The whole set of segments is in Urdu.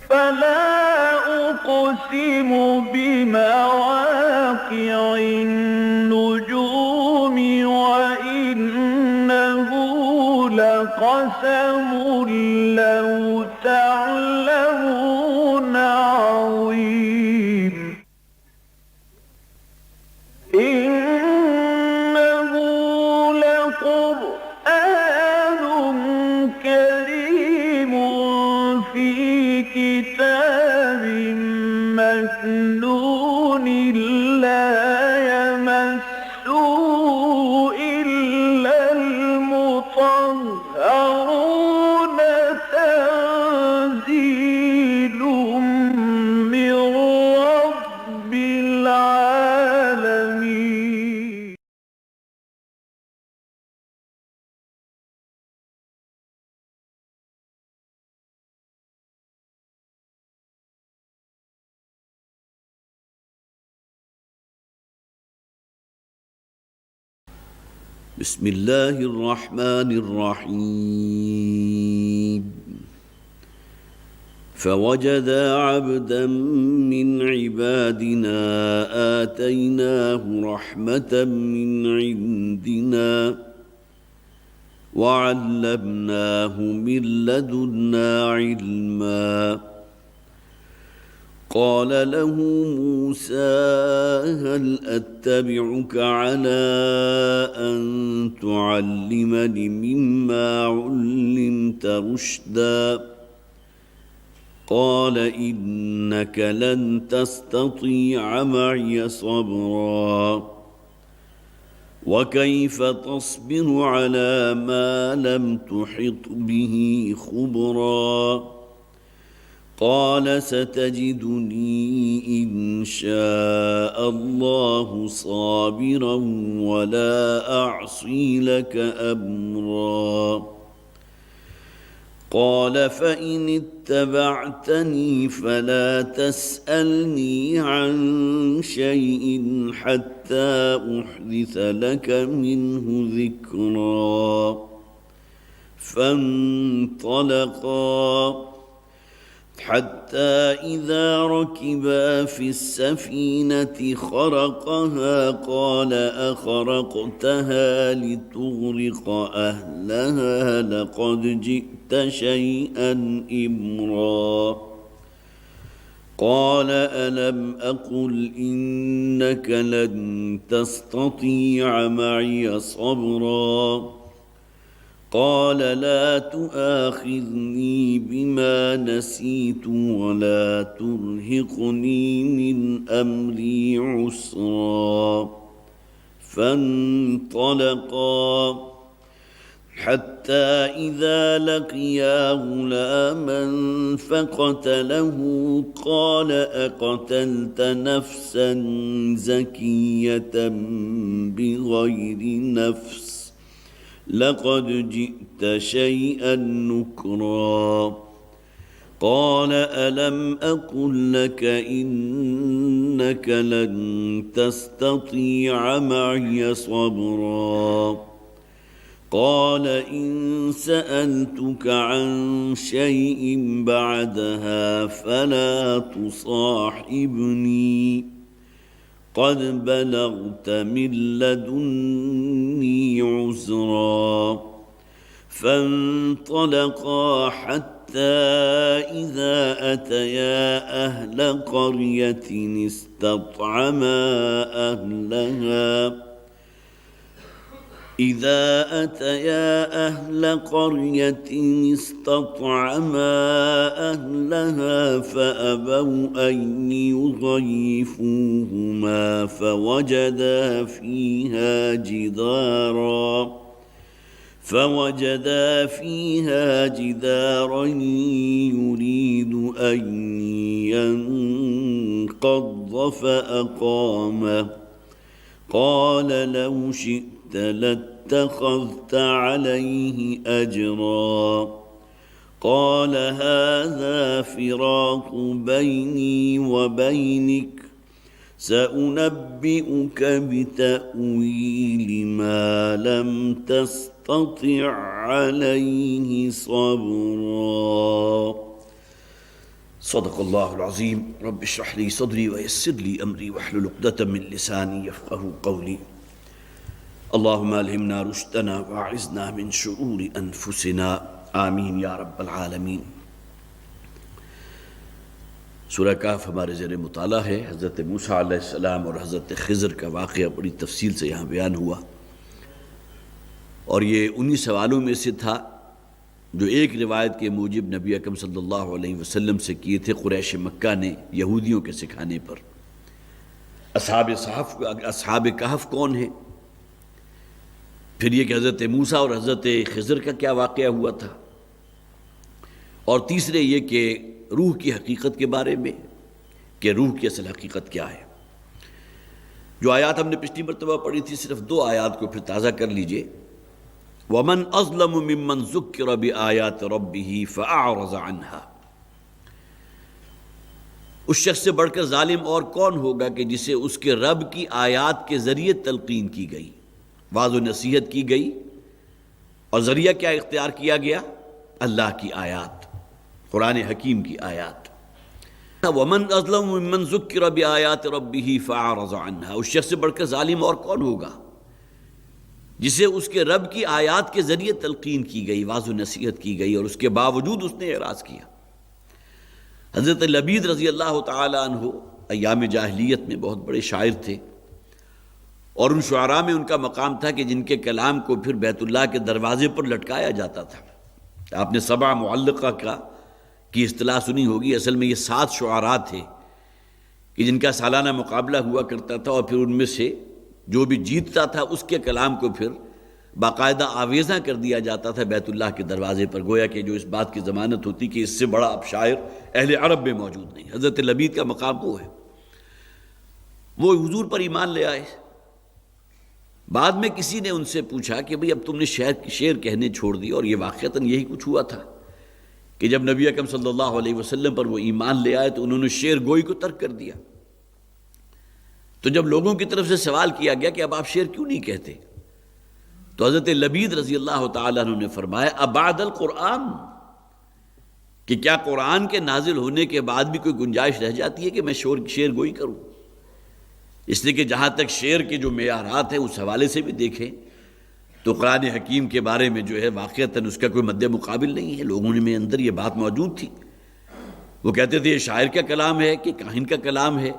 فلا أقسم بمواقع النجوم وإنه لقسم لو تعلمون عظيم إنه لقرآن كريم في كتاب مكنون لا يمسه إلا المطهرون تنزيل من رب العالمين. بسم الله الرحمن الرحيم فوجدا عبدا من عبادنا آتيناه رحمة من عندنا وعلمناه من لدنا علما قال له موسى هل أتبعك على أن تعلمني مما علمت رشدا قال إنك لن تستطيع معي صبرا وكيف تصبر على ما لم تحط به خبرا قال ستجدني إن شاء الله صابرا ولا أعصي لك أمرا قال فإن اتبعتني فلا تسألني عن شيء حتى أحدث لك منه ذكرا فانطلقا حتى إذا ركبا في السفينة خرقها قال أخرقتها لتغرق أهلها لقد جئت شيئا إمرا قال ألم أقل إنك لن تستطيع معي صبرا قال لا تؤاخذني بما نسيت ولا ترهقني من أمري عسرا فانطلقا حتى إذا لقيا غلاما فقتله قال أقتلت نفسا زكية بغير نفس لقد جئت شيئا نكرا قال ألم أقل لك إنك لن تستطيع معي صبرا قال إن سألتك عن شيء بعدها فلا تصاحبني قد بلغت من لدني عذرا فانطلقا حتى إذا أتيا أهل قرية استطعما أهلها فأبوا أن يضيفوهما فوجدا فيها جدارا يريد أن ينقض فأقامه قال لو شئت لاتخذت عليه أجرا قال هذا فراق بيني وبينك سأنبئك بتأويل ما لم تستطع عليه صبرا صدق اللہ العظیم. رب اشرح لی صدری ویسر لی امری واحلل عقدۃ من لسانی یفقہوا قولی. اللہم الہمنا رشدنا واعذنا من شرور انفسنا آمین یا رب العالمین. سورہ کہف ہمارے زیر مطالعہ ہے. حضرت موسیٰ علیہ السلام اور حضرت خضر کا واقعہ بڑی تفصیل سے یہاں بیان ہوا، اور یہ انہی سوالوں میں سے تھا جو ایک روایت کے موجب نبی اکرم صلی اللہ علیہ وسلم سے کیے تھے قریش مکہ نے یہودیوں کے سکھانے پر. اصحاب کہف کون ہیں، پھر یہ کہ حضرت موسیٰ اور حضرت خضر کا کیا واقعہ ہوا تھا، اور تیسرے یہ کہ روح کی حقیقت کے بارے میں کہ روح کی اصل حقیقت کیا ہے. جو آیات ہم نے پچھلی مرتبہ پڑھی تھی، صرف 2 آیات کو پھر تازہ کر لیجئے. وَمَنْ أَظْلَمُ مِمَّنْ ذُكِّرَ بِآيَاتِ رَبِّهِ فَأَعْرَضَ عَنْهَا. اس شخص سے بڑھ کر ظالم اور کون ہوگا کہ جسے اس کے رب کی آیات کے ذریعے تلقین کی گئی، واعظ و نصیحت کی گئی، اور ذریعہ کیا اختیار کیا گیا؟ اللہ کی آیات، قرآن حکیم کی آیات. وَمَنْ أَظْلَمُ مِمَّنْ ذُكِّرَ بِآيَاتِ رَبِّهِ فَأَعْرَضَ عَنْهَا. اس شخص سے بڑھ کر ظالم اور کون ہوگا جسے اس کے رب کی آیات کے ذریعے تلقین کی گئی، واعظ و نصیحت کی گئی، اور اس کے باوجود اس نے اعراض کیا. حضرت لبید رضی اللہ تعالی عنہ ایام جاہلیت میں بہت بڑے شاعر تھے، اور ان شعراء میں ان کا مقام تھا کہ جن کے کلام کو پھر بیت اللہ کے دروازے پر لٹکایا جاتا تھا. آپ نے 7 معلقہ کی اصطلاح سنی ہوگی. اصل میں یہ 7 شعراء تھے کہ جن کا سالانہ مقابلہ ہوا کرتا تھا، اور پھر ان میں سے جو بھی جیتتا تھا اس کے کلام کو پھر باقاعدہ آویزاں کر دیا جاتا تھا بیت اللہ کے دروازے پر، گویا کہ جو اس بات کی ضمانت ہوتی کہ اس سے بڑا اب شاعر اہل عرب میں موجود نہیں. حضرت لبید کا مقام وہ ہے. وہ حضور پر ایمان لے آئے. بعد میں کسی نے ان سے پوچھا کہ بھئی اب تم نے شعر کہنے چھوڑ دی، اور یہ واقعتاً یہی کچھ ہوا تھا کہ جب نبی اکرم صلی اللہ علیہ وسلم پر وہ ایمان لے آئے تو انہوں نے شعر گوئی کو ترک کر دیا. تو جب لوگوں کی طرف سے سوال کیا گیا کہ اب آپ شعر کیوں نہیں کہتے، تو حضرت لبید رضی اللہ تعالیٰ عنہ نے فرمایا ابعد القرآن، کہ کیا قرآن کے نازل ہونے کے بعد بھی کوئی گنجائش رہ جاتی ہے کہ میں شعر گوئی کروں. اس لیے کہ جہاں تک شعر کے جو معیارات ہیں اس حوالے سے بھی دیکھیں تو قرآن حکیم کے بارے میں جو ہے واقعتاً اس کا کوئی مد مقابل نہیں ہے. لوگوں میں اندر یہ بات موجود تھی. وہ کہتے تھے یہ شاعر کا کلام ہے کہ کاہن کا کلام ہے.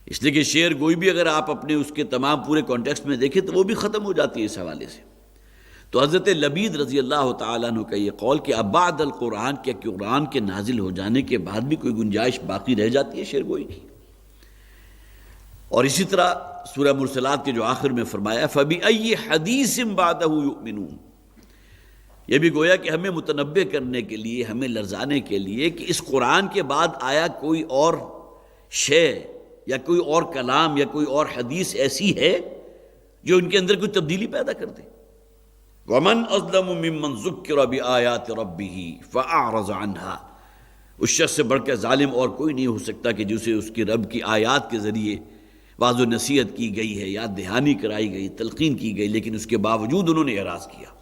اس لیے کہ شعر گوئی بھی اگر آپ اپنے اس کے تمام پورے کانٹیکسٹ میں دیکھیں تو وہ بھی ختم ہو جاتی ہے اس حوالے سے. تو حضرت لبید رضی اللہ تعالیٰ عنہ کا یہ قول کہ ابعد القرآن، کیا قرآن کے نازل ہو جانے کے بعد بھی کوئی گنجائش باقی رہ جاتی ہے شعر گوئی کی. اور اسی طرح سورہ مرسلات کے جو آخر میں فرمایا فَبِأَيِّ حَدِيثٍ بَعْدَهُ يُؤْمِنُونَ. یہ بھی گویا کہ ہمیں متنبہ کرنے کے لیے، ہمیں لرزانے کے لیے کہ اس قرآن کے بعد آیا کوئی اور شے یا کوئی اور کلام یا کوئی اور حدیث ایسی ہے جو ان کے اندر کوئی تبدیلی پیدا کر دے. وَمَنْ أَظْلَمُ مِمَّنْ ذُكِّرَ بِآيَاتِ رَبِّهِ فَأَعْرَضَ عَنْهَا. اس شخص سے بڑھ کر ظالم اور کوئی نہیں ہو سکتا کہ جسے اس کے رب کی آیات کے ذریعے واعظ و نصیحت کی گئی ہے، یاد دہانی کرائی گئی، تلقین کی گئی، لیکن اس کے باوجود انہوں نے اعراض کیا.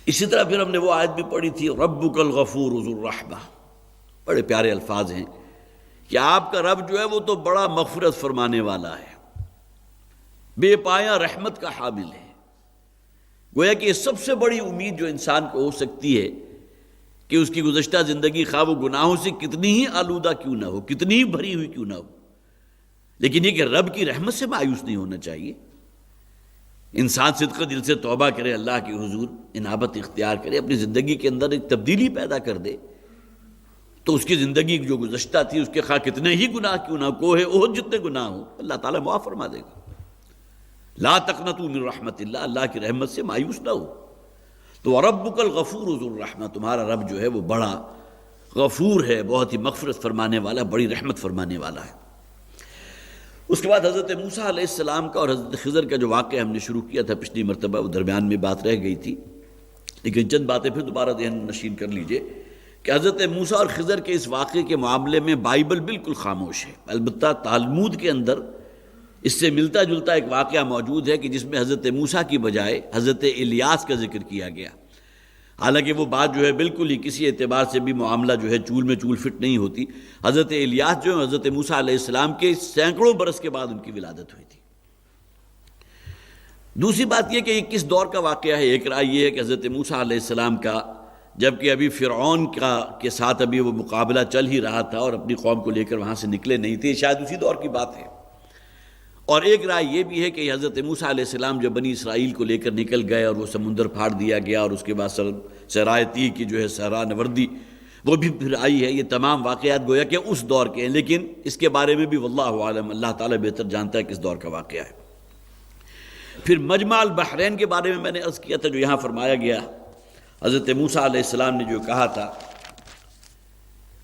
اسی طرح پھر ہم نے وہ آیت بھی پڑھی تھی ربک الغفور ذو الرحمہ. بڑے پیارے الفاظ ہیں کہ آپ کا رب جو ہے وہ تو بڑا مغفرت فرمانے والا ہے، بے پایا رحمت کا حامل ہے. گویا کہ یہ سب سے بڑی امید جو انسان کو ہو سکتی ہے کہ اس کی گزشتہ زندگی خواہ وہ گناہوں سے کتنی ہی آلودہ کیوں نہ ہو، کتنی ہی بھری ہوئی کیوں نہ ہو، لیکن یہ کہ رب کی رحمت سے مایوس نہیں ہونا چاہیے. انسان صدق دل سے توبہ کرے، اللہ کے حضور انابت اختیار کرے، اپنی زندگی کے اندر ایک تبدیلی پیدا کر دے، تو اس کی زندگی جو گزشتہ تھی اس کے خواہ کتنے ہی گناہ کیوں نہ ہو، کوہ احد جتنے گناہ ہوں، اللہ تعالیٰ معاف فرما دے گا. لا تقنطوا من رحمت اللہ، اللہ کی رحمت سے مایوس نہ ہو. تو وَرَبُّكَ الْغَفُورُ ذُو الرَّحْمَةِ، تمہارا رب جو ہے وہ بڑا غفور ہے، بہت ہی مغفرت فرمانے والا، بڑی رحمت فرمانے والا ہے. اس کے بعد حضرت موسیٰ علیہ السلام کا اور حضرت خضر کا جو واقعہ ہم نے شروع کیا تھا پچھلی مرتبہ، وہ درمیان میں بات رہ گئی تھی، لیکن چند باتیں پھر دوبارہ ذہن نشین کر لیجئے کہ حضرت موسیٰ اور خضر کے اس واقعے کے معاملے میں بائبل بالکل خاموش ہے. البتہ تالمود کے اندر اس سے ملتا جلتا ایک واقعہ موجود ہے کہ جس میں حضرت موسیٰ کی بجائے حضرت الیاس کا ذکر کیا گیا. حالانکہ وہ بات جو ہے بالکل ہی کسی اعتبار سے بھی معاملہ جو ہے چول میں چول فٹ نہیں ہوتی۔ حضرت الیاس جو ہے حضرت موسیٰ علیہ السلام کے سینکڑوں برس کے بعد ان کی ولادت ہوئی تھی۔ دوسری بات یہ کہ یہ کس دور کا واقعہ ہے؟ ایک رائے یہ ہے کہ حضرت موسیٰ علیہ السلام کا جبکہ ابھی فرعون کے ساتھ ابھی وہ مقابلہ چل ہی رہا تھا اور اپنی قوم کو لے کر وہاں سے نکلے نہیں تھے، شاید اسی دور کی بات ہے۔ اور ایک رائے یہ بھی ہے کہ حضرت موسیٰ علیہ السلام جب بنی اسرائیل کو لے کر نکل گئے اور وہ سمندر پھاڑ دیا گیا اور اس کے بعد صحرائے طی کی جو ہے صحرا نوردی وہ بھی پھر آئی ہے، یہ تمام واقعات گویا کہ اس دور کے ہیں، لیکن اس کے بارے میں بھی واللہ عالم، اللہ تعالیٰ بہتر جانتا ہے کس دور کا واقعہ ہے۔ پھر مجمع البحرین کے بارے میں نے عرض کیا تھا، جو یہاں فرمایا گیا حضرت موسیٰ علیہ السلام نے جو کہا تھا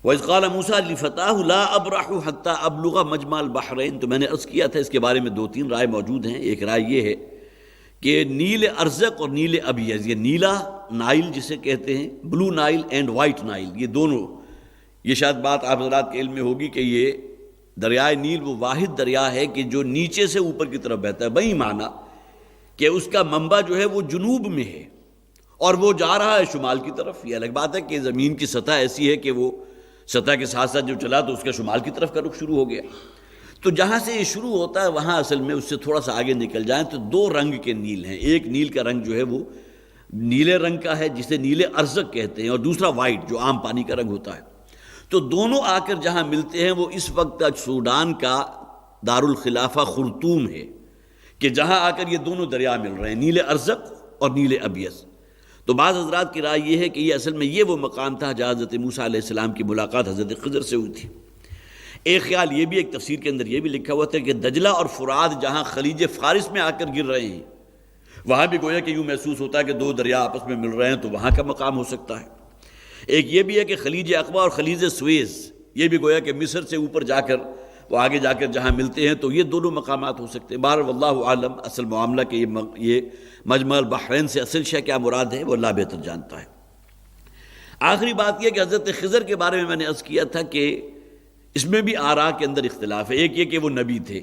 وَإِذْ قَالَ مُوسَىٰ لِفَتَاهُ لَا أَبْرَحُ حَتَّىٰ أَبْلُغَ مَجْمَعَ الْبَحْرَيْنِ، تو میں نے عرض کیا تھا اس کے بارے میں 2-3 رائے موجود ہیں۔ ایک رائے یہ ہے کہ نیل ارزق اور نیل ابیض، یہ نیلا نائل جسے کہتے ہیں، Blue Nile and white Nile, یہ دونوں، یہ شاید بات آپ حضرات کے علم میں ہوگی کہ یہ دریائے نیل وہ واحد دریا ہے کہ جو نیچے سے اوپر کی طرف بہتا ہے، وہی معنی کہ اس کا منبع جو ہے وہ جنوب میں ہے اور وہ جا رہا ہے شمال کی طرف۔ یہ الگ بات ہے کہ زمین کی سطح ایسی ہے کہ وہ سطح کے ساتھ ساتھ جو چلا تو اس کا شمال کی طرف کا رخ شروع ہو گیا۔ تو جہاں سے یہ شروع ہوتا ہے وہاں اصل میں اس سے تھوڑا سا آگے نکل جائیں تو 2 رنگ کے نیل ہیں۔ ایک نیل کا رنگ جو ہے وہ نیلے رنگ کا ہے جسے نیل ارزق کہتے ہیں، اور دوسرا وائٹ جو عام پانی کا رنگ ہوتا ہے۔ تو دونوں آ کر جہاں ملتے ہیں وہ اس وقت سوڈان کا دارالخلافہ خرطوم ہے، کہ جہاں آ کر یہ دونوں دریا مل رہے ہیں، نیل ارزق اور نیل ابیض۔ تو بعض حضرات کی رائے یہ ہے کہ یہ اصل میں یہ وہ مقام تھا جہاں حضرت موسیٰ علیہ السلام کی ملاقات حضرت خضر سے ہوئی تھی۔ ایک خیال یہ بھی، ایک تفسیر کے اندر یہ بھی لکھا ہوا تھا کہ دجلہ اور فرات جہاں خلیج فارس میں آ کر گر رہے ہیں وہاں بھی گویا کہ یوں محسوس ہوتا ہے کہ 2 دریا آپس میں مل رہے ہیں، تو وہاں کا مقام ہو سکتا ہے۔ ایک یہ بھی ہے کہ خلیج عقبہ اور خلیج سویز یہ بھی گویا کہ مصر سے اوپر جا کر وہ آگے جا کر جہاں ملتے ہیں، تو یہ دونوں مقامات ہو سکتے ہیں۔ بہر واللہ عالم، اصل معاملہ کہ یہ مجمع البحرین سے اصل شے کیا مراد ہے وہ اللہ بہتر جانتا ہے۔ آخری بات یہ کہ حضرت خضر کے بارے میں نے عرض کیا تھا کہ اس میں بھی آراء کے اندر اختلاف ہے۔ ایک یہ کہ وہ نبی تھے،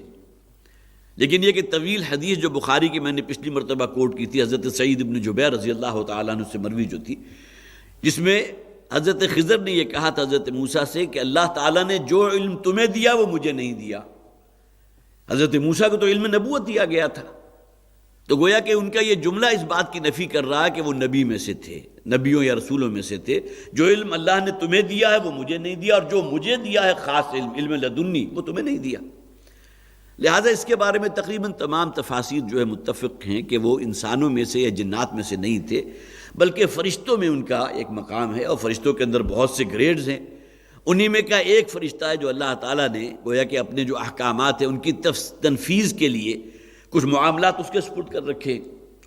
لیکن یہ کہ طویل حدیث جو بخاری کی میں نے پچھلی مرتبہ کوٹ کی تھی حضرت سعید بن جبیر رضی اللہ تعالیٰ عنہ سے مروی جو تھی، جس میں حضرت خضر نے یہ کہا تھا حضرت موسیٰ سے کہ اللہ تعالیٰ نے جو علم تمہیں دیا وہ مجھے نہیں دیا۔ حضرت موسیٰ کو تو علم نبوت دیا گیا تھا، تو گویا کہ ان کا یہ جملہ اس بات کی نفی کر رہا ہے کہ وہ نبی میں سے تھے، نبیوں یا رسولوں میں سے تھے۔ جو علم اللہ نے تمہیں دیا ہے وہ مجھے نہیں دیا، اور جو مجھے دیا ہے خاص علم لدنی، وہ تمہیں نہیں دیا۔ لہٰذا اس کے بارے میں تقریباً تمام تفاسیر جو ہے متفق ہیں کہ وہ انسانوں میں سے یا جنات میں سے نہیں تھے، بلکہ فرشتوں میں ان کا ایک مقام ہے، اور فرشتوں کے اندر بہت سے گریڈز ہیں۔ انہی میں کا ایک فرشتہ ہے جو اللہ تعالیٰ نے گویا کہ اپنے جو احکامات ہیں ان کی تنفیذ کے لیے کچھ معاملات اس کے سپرد کر رکھے،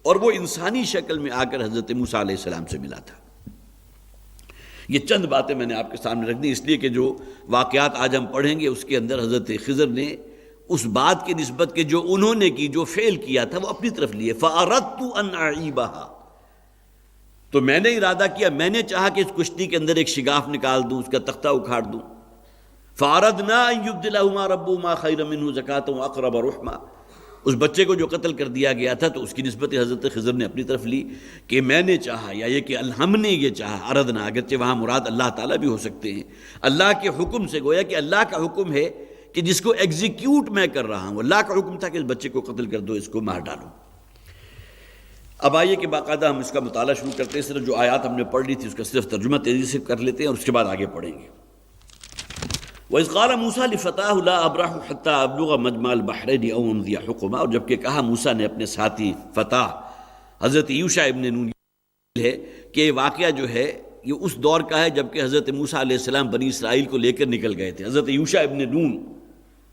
اور وہ انسانی شکل میں آ کر حضرت موسیٰ علیہ السلام سے ملا تھا۔ یہ چند باتیں میں نے آپ کے سامنے رکھ دی، اس لیے کہ جو واقعات آج ہم پڑھیں گے اس کے اندر حضرت خضر نے اس بات کی نسبت کہ جو انہوں نے کی، جو فعل کیا تھا، وہ اپنی طرف لیے۔ فَأَرَدْتُ أَنْ أَعِيبَهَا، تو میں نے ارادہ کیا، میں نے چاہا کہ اس کشتی کے اندر ایک شگاف نکال دوں، اس کا تختہ اکھاڑ دوں۔ فَأَرَدْنَا أَنْ يُبْدِلَهُمَا رَبُّهُمَا خَيْرًا مِنْهُ زَكَاةً وَأَقْرَبَ رُحْمًا، اس بچے کو جو قتل کر دیا گیا تھا تو اس کی نسبت حضرت خضر نے اپنی طرف لی کہ میں نے چاہا، یا یہ کہ ہم نے یہ چاہا، اردنا، اگرچہ وہاں مراد اللہ تعالیٰ بھی ہو سکتے ہیں، اللہ کے حکم سے، گویا کہ اللہ کا حکم ہے کہ جس کو ایگزیکیوٹ میں کر رہا ہوں، اللہ کا حکم تھا کہ اس بچے کو قتل کر دو، اس کو مار ڈالو۔ اب آئیے کہ باقاعدہ ہم اس کا مطالعہ شروع کرتے ہیں۔ صرف جو آیات ہم نے پڑھ لی تھی اس کا صرف ترجمہ تیزی سے کر لیتے ہیں اور اس کے بعد آگے پڑھیں گے۔ وَإِذْ قَالَ مُوسَىٰ لِفَتَاهُ لَا أَبْرَحُ حَتَّىٰ أَبْلُغَ مَجْمَعَ الْبَحْرَيْنِ أَوْ أَمْضِيَ حُقُبًا، اور جبکہ کہا موسیٰ نے اپنے ساتھی فتح حضرت یوشع ابن نون ہے کہ یہ واقعہ جو ہے یہ اس دور کا ہے جبکہ حضرت موسیٰ علیہ السلام بنی اسرائیل کو لے کر نکل گئے تھے۔ حضرت یوشع ابن نون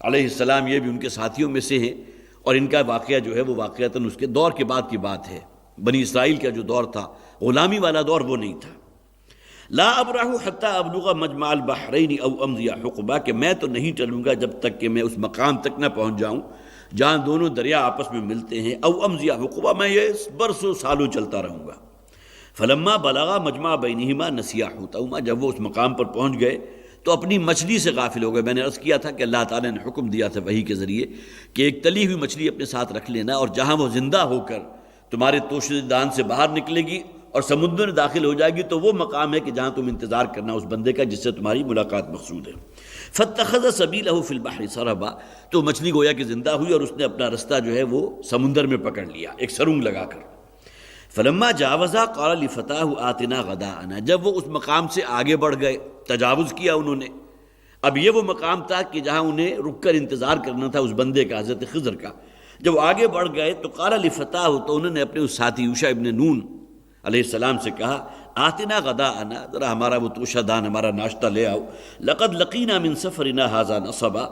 علیہ السلام یہ بھی ان کے ساتھیوں میں سے ہیں، اور ان کا واقعہ جو ہے وہ واقعتاً اس کے دور کے بعد کی بات ہے۔ بنی اسرائیل کا جو دور تھا، غلامی والا دور، وہ نہیں تھا۔ لا ابرح حتی ابلغ مجمع البحرین او امضی حقبا، کہ میں تو نہیں چلوں گا جب تک کہ میں اس مقام تک نہ پہنچ جاؤں جہاں دونوں دریا آپس میں ملتے ہیں۔ او امضی حقبا، میں یہ برسوں سالوں چلتا رہوں گا۔ فلما بلغا مجمع بینہما نسیا حوتہما، جب وہ اس مقام پر پہنچ گئے تو اپنی مچھلی سے غافل ہو گئے۔ میں نے عرض کیا تھا کہ اللہ تعالیٰ نے حکم دیا تھا وحی کے ذریعے کہ ایک تلی ہوئی مچھلی اپنے ساتھ رکھ لینا، اور جہاں وہ زندہ ہو کر تمہارے توشہ دان سے باہر نکلے گی اور سمندر میں داخل ہو جائے گی تو وہ مقام ہے کہ جہاں تم انتظار کرنا اس بندے کا جس سے تمہاری ملاقات مقصود ہے۔ فاتخذ سبیلہ فی البحر سربا، تو مچھلی گویا کہ زندہ ہوئی اور اس نے اپنا رستہ جو ہے وہ سمندر میں پکڑ لیا ایک سرنگ لگا کر۔ فلما جاوزا قال لفتاہ آتنا غداءنا، جب وہ اس مقام سے آگے بڑھ گئے، تجاوز کیا انہوں نے، اب یہ وہ مقام تھا کہ جہاں انہیں رک کر انتظار کرنا تھا اس بندے کا، حضرت خضر کا۔ جب وہ آگے بڑھ گئے تو قال لفتاہ، تو انہوں نے اپنے اس ساتھی یوشع ابن نون علیہ السلام سے کہا، آتنا غداءنا، ذرا ہمارا وہ توشہ دان، ہمارا ناشتہ لے آؤ، لقد لقینا من سفرنا ھذا نصبا،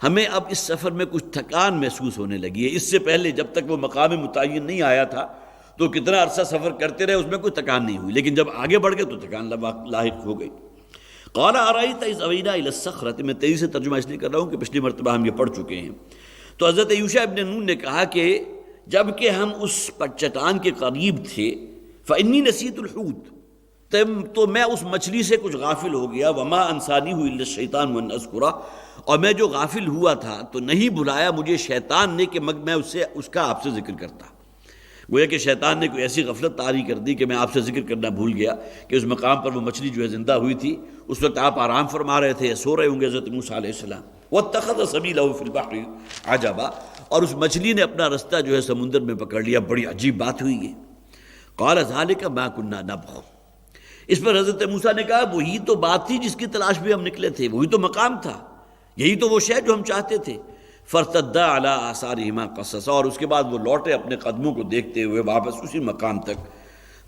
ہمیں اب اس سفر میں کچھ تھکان محسوس ہونے لگی ہے۔ اس سے پہلے جب تک وہ مقام متعین نہیں آیا تھا تو کتنا عرصہ سفر کرتے رہے، اس میں کوئی تھکان نہیں ہوئی، لیکن جب آگے بڑھ گئے تو تھکان لاحق ہو گئی۔ قال ارأیت اذ اوینا الی الصخرۃ، میں تیزی سے ترجمہ اس لیے کر رہا ہوں کہ پچھلی مرتبہ ہم یہ پڑھ چکے ہیں۔ تو حضرت یوشع ابن نون نے کہا کہ جب کہ ہم اس چٹان کے قریب تھے، فإنی نسیت الحوت، تو میں اس مچھلی سے کچھ غافل ہو گیا، وما انسانیہ الا الشیطان ان اذکرہ، اور میں جو غافل ہوا تھا تو نہیں بلایا مجھے شیطان نے کہ میں اس کا آپ سے ذکر کرتا۔ گویا کہ شیطان نے کوئی ایسی غفلت طاری کر دی کہ میں آپ سے ذکر کرنا بھول گیا کہ اس مقام پر وہ مچھلی جو ہے زندہ ہوئی تھی، اس وقت آپ آرام فرما رہے تھے، سو رہے ہوں گے حضرت موسیٰ علیہ السلام۔ واتخذ سبیلہ فی البحر عجبا، اور اس مچھلی نے اپنا رستہ جو ہے سمندر میں پکڑ لیا۔ بڑی عجیب بات ہوئی ہے۔ قال ذلک ما کنا نبغ، اس پر حضرت موسیٰ نے کہا وہی تو بات تھی جس کی تلاش میں ہم نکلے تھے، وہی تو مقام تھا، یہی تو وہ شے جو ہم چاہتے تھے۔ فارتدا علی آثارہما قصصا، اور اس کے بعد وہ لوٹے اپنے قدموں کو دیکھتے ہوئے واپس اسی مقام تک۔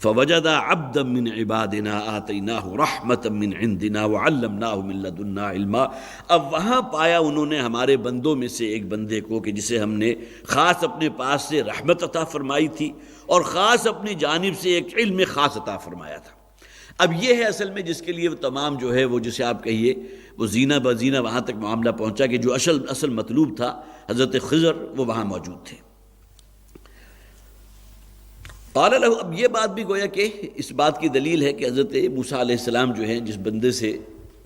فوجد عبدا من عبادنا آتیناہ رحمتا من عندنا وعلمناہ من لدنا علما، اب وہاں پایا انہوں نے ہمارے بندوں میں سے ایک بندے کو کہ جسے ہم نے خاص اپنے پاس سے رحمت عطا فرمائی تھی اور خاص اپنی جانب سے ایک علم خاص عطا فرمایا تھا۔ اب یہ ہے اصل میں جس کے لیے وہ تمام جو ہے وہ جسے آپ کہیے وہ زینہ بزینہ وہاں تک معاملہ پہنچا کہ جو اصل مطلوب تھا حضرت خضر وہ وہاں موجود تھے۔ قال له، اب یہ بات بھی گویا کہ اس بات کی دلیل ہے کہ حضرت موسیٰ علیہ السلام جو ہیں جس بندے سے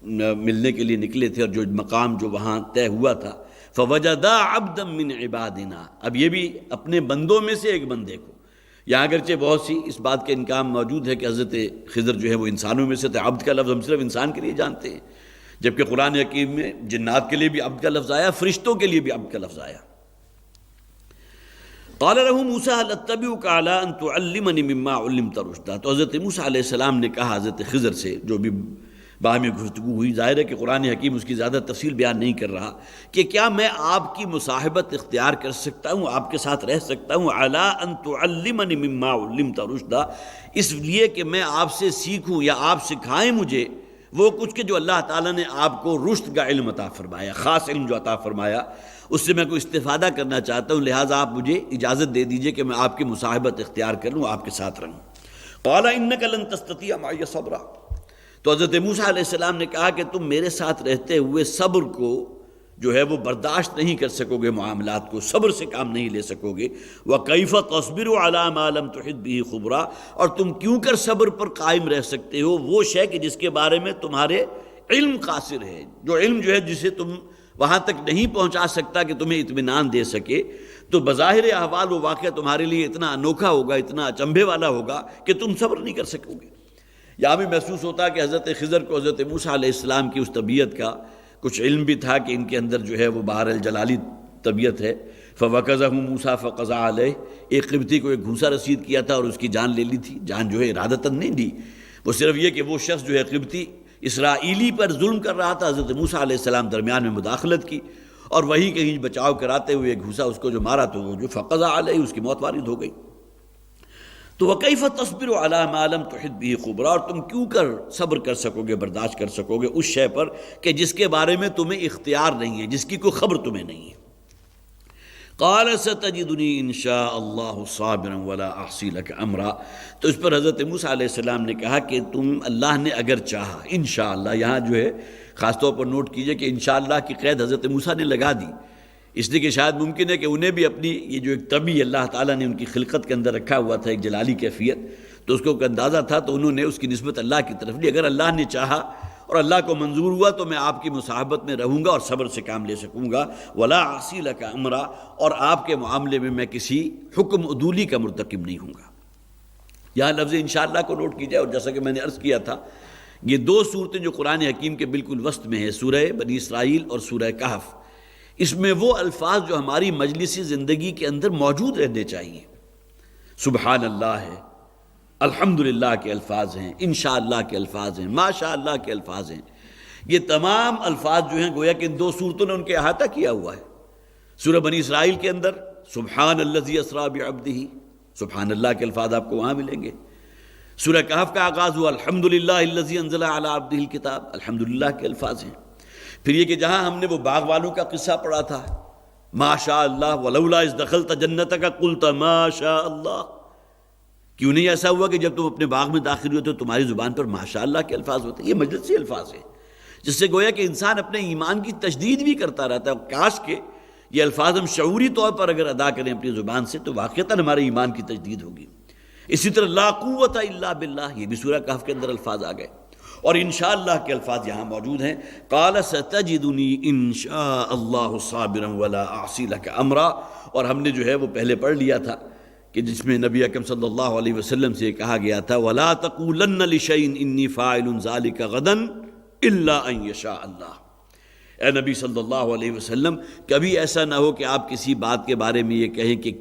ملنے کے لیے نکلے تھے اور جو مقام جو وہاں طے ہوا تھا، فوجدا عبدا من عبادنا، اب یہ بھی اپنے بندوں میں سے ایک بندے کو، یہاں اگرچہ بہت سی اس بات کا امکان موجود ہے کہ حضرت خضر جو ہے وہ انسانوں میں سے تھے، عبد کا لفظ ہم صرف انسان کے لیے جانتے ہیں، جبکہ قرآن حکیم میں جنات کے لیے بھی عبد کا لفظ آیا، فرشتوں کے لیے بھی عبد کا لفظ آیا۔ قال له موسیٰ هل اتبعک علی ان تعلمنی مما علمت رشدا، تو حضرت موسیٰ علیہ السلام نے کہا حضرت خضر سے، جو بھی باہمی گفتگو ہوئی، ظاہر ہے کہ قرآن حکیم اس کی زیادہ تفصیل بیان نہیں کر رہا، کہ کیا میں آپ کی مصاحبت اختیار کر سکتا ہوں، آپ کے ساتھ رہ سکتا ہوں، علی ان تعلمنی مما علمت رشدا، اس لیے کہ میں آپ سے سیکھوں یا آپ سکھائیں مجھے وہ کچھ کہ جو اللہ تعالیٰ نے آپ کو رشد کا علم عطا فرمایا، خاص علم جو عطا فرمایا، اس سے میں کوئی استفادہ کرنا چاہتا ہوں، لہٰذا آپ مجھے اجازت دے دیجئے کہ میں آپ کی مصاحبت اختیار کر لوں، آپ کے ساتھ رہوں۔ قال انک لن تستطیع معی صبرا، تو حضرت موسیٰ علیہ السلام نے کہا کہ تم میرے ساتھ رہتے ہوئے صبر کو جو ہے وہ برداشت نہیں کر سکو گے، معاملات کو صبر سے کام نہیں لے سکو گے۔ وَكَيْفَ تَصْبِرُ عَلَى مَا لَمْ تُحِطْ بِهِ خُبْرًا، اور تم کیوں کر صبر پر قائم رہ سکتے ہو وہ شے کہ جس کے بارے میں تمہارے علم قاصر ہے، جو علم جو ہے جسے تم وہاں تک نہیں پہنچا سکتا کہ تمہیں اطمینان دے سکے، تو بظاہر احوال وہ واقعہ تمہارے لیے اتنا انوکھا ہوگا، اتنا اچنبھے والا ہوگا کہ تم صبر نہیں کر سکو گے۔ یہاں بھی محسوس ہوتا کہ حضرت خضر کو حضرت موسیٰ علیہ السلام کی اس طبیعت کا کچھ علم بھی تھا کہ ان کے اندر جو ہے وہ بہر الجلالی طبیعت ہے۔ فَوَكَزَهُ مُوسَىٰ فَقَضَىٰ عَلَيْهِ، ایک قبطی کو ایک گھونسا رسید کیا تھا اور اس کی جان لے لی تھی، جان جو ہے ارادتاً نہیں دی، وہ صرف یہ کہ وہ شخص جو ہے قبطی اسرائیلی پر ظلم کر رہا تھا، حضرت موسیٰ علیہ السلام درمیان میں مداخلت کی اور وہی کہیں بچاؤ کراتے ہوئے گھونسا اس کو جو مارا تو وہ جو فَقَضَىٰ عَلَيْهِ، اس کی موت وارد ہو گئی۔ تو وَكَيْفَ تَصْبِرُ عَلَىٰ مَا لَمْ تُحِطْ بِهِ خُبْرًا، اور تم کیوں کر صبر کر سکو گے، برداشت کر سکو گے اس شے پر کہ جس کے بارے میں تمہیں اختیار نہیں ہے، جس کی کوئی خبر تمہیں نہیں ہے۔ قَالَ سَتَجِدُنِي إِن شَاءَ اللَّهُ صَابِرًا وَلَا أَعْصِي لَكَ أَمْرًا، تو اس پر حضرت موسیٰ علیہ السلام نے کہا کہ تم اللہ نے اگر چاہا، انشاءاللہ یہاں جو ہے خاص طور پر نوٹ کیجئے کہ انشاءاللہ کی قید حضرت موسیٰ نے لگا دی، اس لیے کہ شاید ممکن ہے کہ انہیں بھی اپنی یہ جو ایک طبی اللہ تعالیٰ نے ان کی خلقت کے اندر رکھا ہوا تھا ایک جلالی کیفیت، تو اس کو ایک اندازہ تھا، تو انہوں نے اس کی نسبت اللہ کی طرف لی، اگر اللہ نے چاہا اور اللہ کو منظور ہوا تو میں آپ کی مصاحبت میں رہوں گا اور صبر سے کام لے سکوں گا، ولا اعصی لک امرا، اور آپ کے معاملے میں میں کسی حکم عدولی کا مرتکب نہیں ہوں گا۔ یہاں لفظ انشاءاللہ کو نوٹ کیجائے، اور جیسا کہ میں نے عرض کیا تھا یہ دو صورتیں جو قرآن حکیم کے بالکل وسط میں ہیں، سورہ بنی اسرائیل اور سورہ کہف، اس میں وہ الفاظ جو ہماری مجلسی زندگی کے اندر موجود رہنے چاہیے، سبحان اللہ ہے، الحمدللہ کے الفاظ ہیں، انشاءاللہ کے الفاظ ہیں، ماشاءاللہ کے الفاظ ہیں، یہ تمام الفاظ جو ہیں گویا کہ ان دو صورتوں نے ان کے احاطہ کیا ہوا ہے۔ سورہ بنی اسرائیل کے اندر سبحان الذی اسریٰ بعبدہ، سبحان اللہ کے الفاظ آپ کو وہاں ملیں گے۔ سورہ کہف کا آغاز ہوا الحمدللہ الذی انزل علی عبدہ الکتاب، الحمدللہ کے الفاظ ہیں۔ پھر یہ کہ جہاں ہم نے وہ باغ والوں کا قصہ پڑھا تھا، ما شاء اللہ ولولا اذ دخلت جنتک قلت ما شاء اللہ، کیوں نہیں ایسا ہوا کہ جب تم اپنے باغ میں داخل ہوئے تو تمہاری زبان پر ماشاء اللہ کے الفاظ ہوتے ہیں؟ یہ مجلسی الفاظ ہیں جس سے گویا کہ انسان اپنے ایمان کی تجدید بھی کرتا رہتا ہے۔ کاش کہ یہ الفاظ ہم شعوری طور پر اگر ادا کریں اپنی زبان سے تو واقعتاً ہمارے ایمان کی تجدید ہوگی۔ اسی طرح لا قوت الا باللہ، یہ بھی سورہ کہف کے اندر الفاظ آ گئے، اور انشاءاللہ کے الفاظ یہاں موجود ہیں، قال ستجدنی انشاء اللہ صابرا ولا اعصی لک امرا، اور ہم نے جو ہے وہ پہلے پڑھ لیا تھا کہ جس میں نبی اکرم صلی اللہ علیہ وسلم سے کہا گیا تھا ولا تقولن لشیء انی فاعل ذلک غدا الا ان یشاء اللہ، اے نبی صلی اللہ علیہ وسلم کبھی ایسا نہ ہو کہ آپ کسی بات کے بارے میں یہ کہیں کہ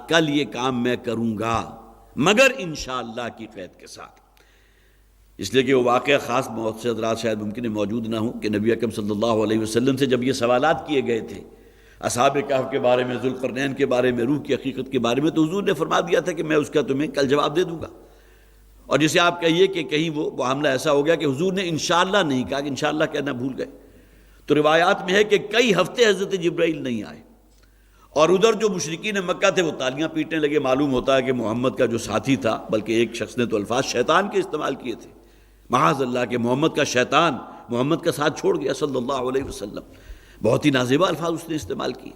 کل یہ کام میں کروں گا مگر انشاءاللہ کی قید کے ساتھ، اس لیے کہ وہ واقعہ خاص بہت سے حضرات شاید ممکن ہے موجود نہ ہوں کہ نبی اکرم صلی اللہ علیہ وسلم سے جب یہ سوالات کیے گئے تھے اصحاب کہف کے بارے میں، ذوالقرنین کے بارے میں، روح کی حقیقت کے بارے میں، تو حضور نے فرما دیا تھا کہ میں اس کا تمہیں کل جواب دے دوں گا۔ اور جسے آپ کہیے کہ کہیں وہ معاملہ ایسا ہو گیا کہ حضور نے انشاءاللہ نہیں کہا، کہ انشاءاللہ کہنا بھول گئے، تو روایات میں ہے کہ کئی ہفتے حضرت جبرائیل نہیں آئے، اور ادھر جو مشرکین مکہ تھے وہ تالیاں پیٹنے لگے۔ معلوم ہوتا ہے کہ محمد کا جو ساتھی تھا، بلکہ ایک شخص نے تو الفاظ شیطان کے استعمال کیے تھے، معاذ اللہ کہ محمد کا شیطان محمد کا ساتھ چھوڑ گیا صلی اللہ علیہ وسلم، بہت ہی نازیبا الفاظ اس نے استعمال کیے۔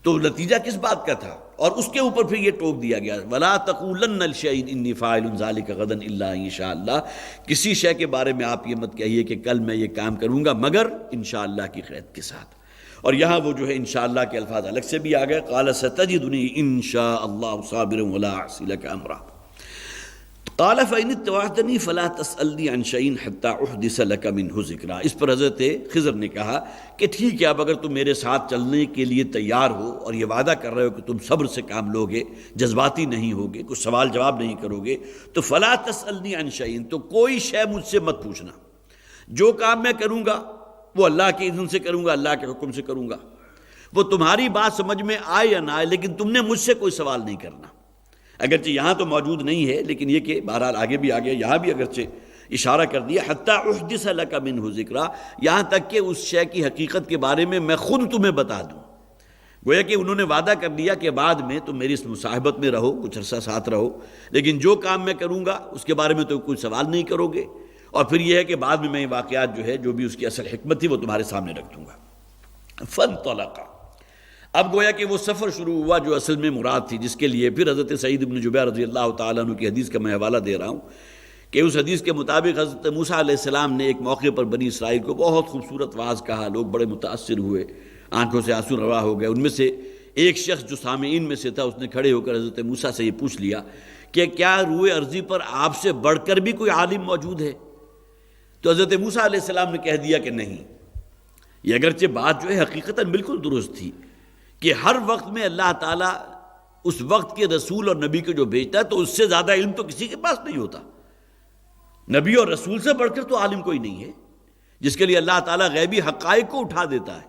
تو نتیجہ کس بات کا تھا؟ اور اس کے اوپر پھر یہ ٹوک دیا گیا ولا تقولن لشیء انی فاعل ذلک غدا الا ان شاء اللہ، کسی شے کے بارے میں آپ یہ مت کہیے کہ کل میں یہ کام کروں گا مگر انشاءاللہ کی قید کے ساتھ۔ اور یہاں وہ جو ہے انشاءاللہ کے الفاظ الگ سے بھی آ گئے، قال ستجدنی انشاء اللہ صابرا ولا اعصی لک امرا، قال فإن اتبعتنی فلا تسألنی عن شیء حتی احدث لک منہ ذکرا۔ اس پر حضرت خضر نے کہا کہ ٹھیک ہے، اب اگر تم میرے ساتھ چلنے کے لیے تیار ہو اور یہ وعدہ کر رہے ہو کہ تم صبر سے کام لوگے، جذباتی نہیں ہوگے، کچھ سوال جواب نہیں کرو گے، تو فلا تسألنی عن شیء، تو کوئی شے مجھ سے مت پوچھنا، جو کام میں کروں گا وہ اللہ کے اذن سے کروں گا، اللہ کے حکم سے کروں گا، وہ تمہاری بات سمجھ میں آئے یا نہ آئے، لیکن تم نے مجھ سے کوئی سوال نہیں کرنا۔ اگرچہ یہاں تو موجود نہیں ہے لیکن یہ کہ بہرحال آگے بھی آگے یہاں بھی اگرچہ اشارہ کر دیا حتی احدث لک منہ ذکرا، یہاں تک کہ اس شے کی حقیقت کے بارے میں خود تمہیں بتا دوں۔ گویا کہ انہوں نے وعدہ کر لیا کہ بعد میں تم میری اس مصاحبت میں رہو، کچھ عرصہ ساتھ رہو، لیکن جو کام میں کروں گا اس کے بارے میں تو کوئی سوال نہیں کرو گے، اور پھر یہ ہے کہ بعد میں یہ واقعات جو ہے جو بھی اس کی اصل حکمت تھی وہ تمہارے سامنے رکھ دوں گا۔ فانطلقا، اب گویا کہ وہ سفر شروع ہوا جو اصل میں مراد تھی، جس کے لیے پھر حضرت سعید بن جبیر رضی اللہ تعالیٰ عنہ کی حدیث کا میں حوالہ دے رہا ہوں کہ اس حدیث کے مطابق حضرت موسیٰ علیہ السلام نے ایک موقع پر بنی اسرائیل کو بہت خوبصورت واعظ کہا، لوگ بڑے متاثر ہوئے، آنکھوں سے آنسو روا ہو گئے۔ ان میں سے ایک شخص جو سامعین میں سے تھا اس نے کھڑے ہو کر حضرت موسیٰ سے یہ پوچھ لیا کہ کیا روئے ارضی پر آپ سے بڑھ کر بھی کوئی عالم موجود ہے؟ تو حضرت موسیٰ علیہ السلام نے کہہ دیا کہ نہیں۔ یہ اگرچہ بات جو ہے حقیقتاً بالکل درست تھی کہ ہر وقت میں اللہ تعالیٰ اس وقت کے رسول اور نبی کو جو بھیجتا ہے تو اس سے زیادہ علم تو کسی کے پاس نہیں ہوتا، نبی اور رسول سے بڑھ کر تو عالم کوئی نہیں ہے، جس کے لیے اللہ تعالیٰ غیبی حقائق کو اٹھا دیتا ہے۔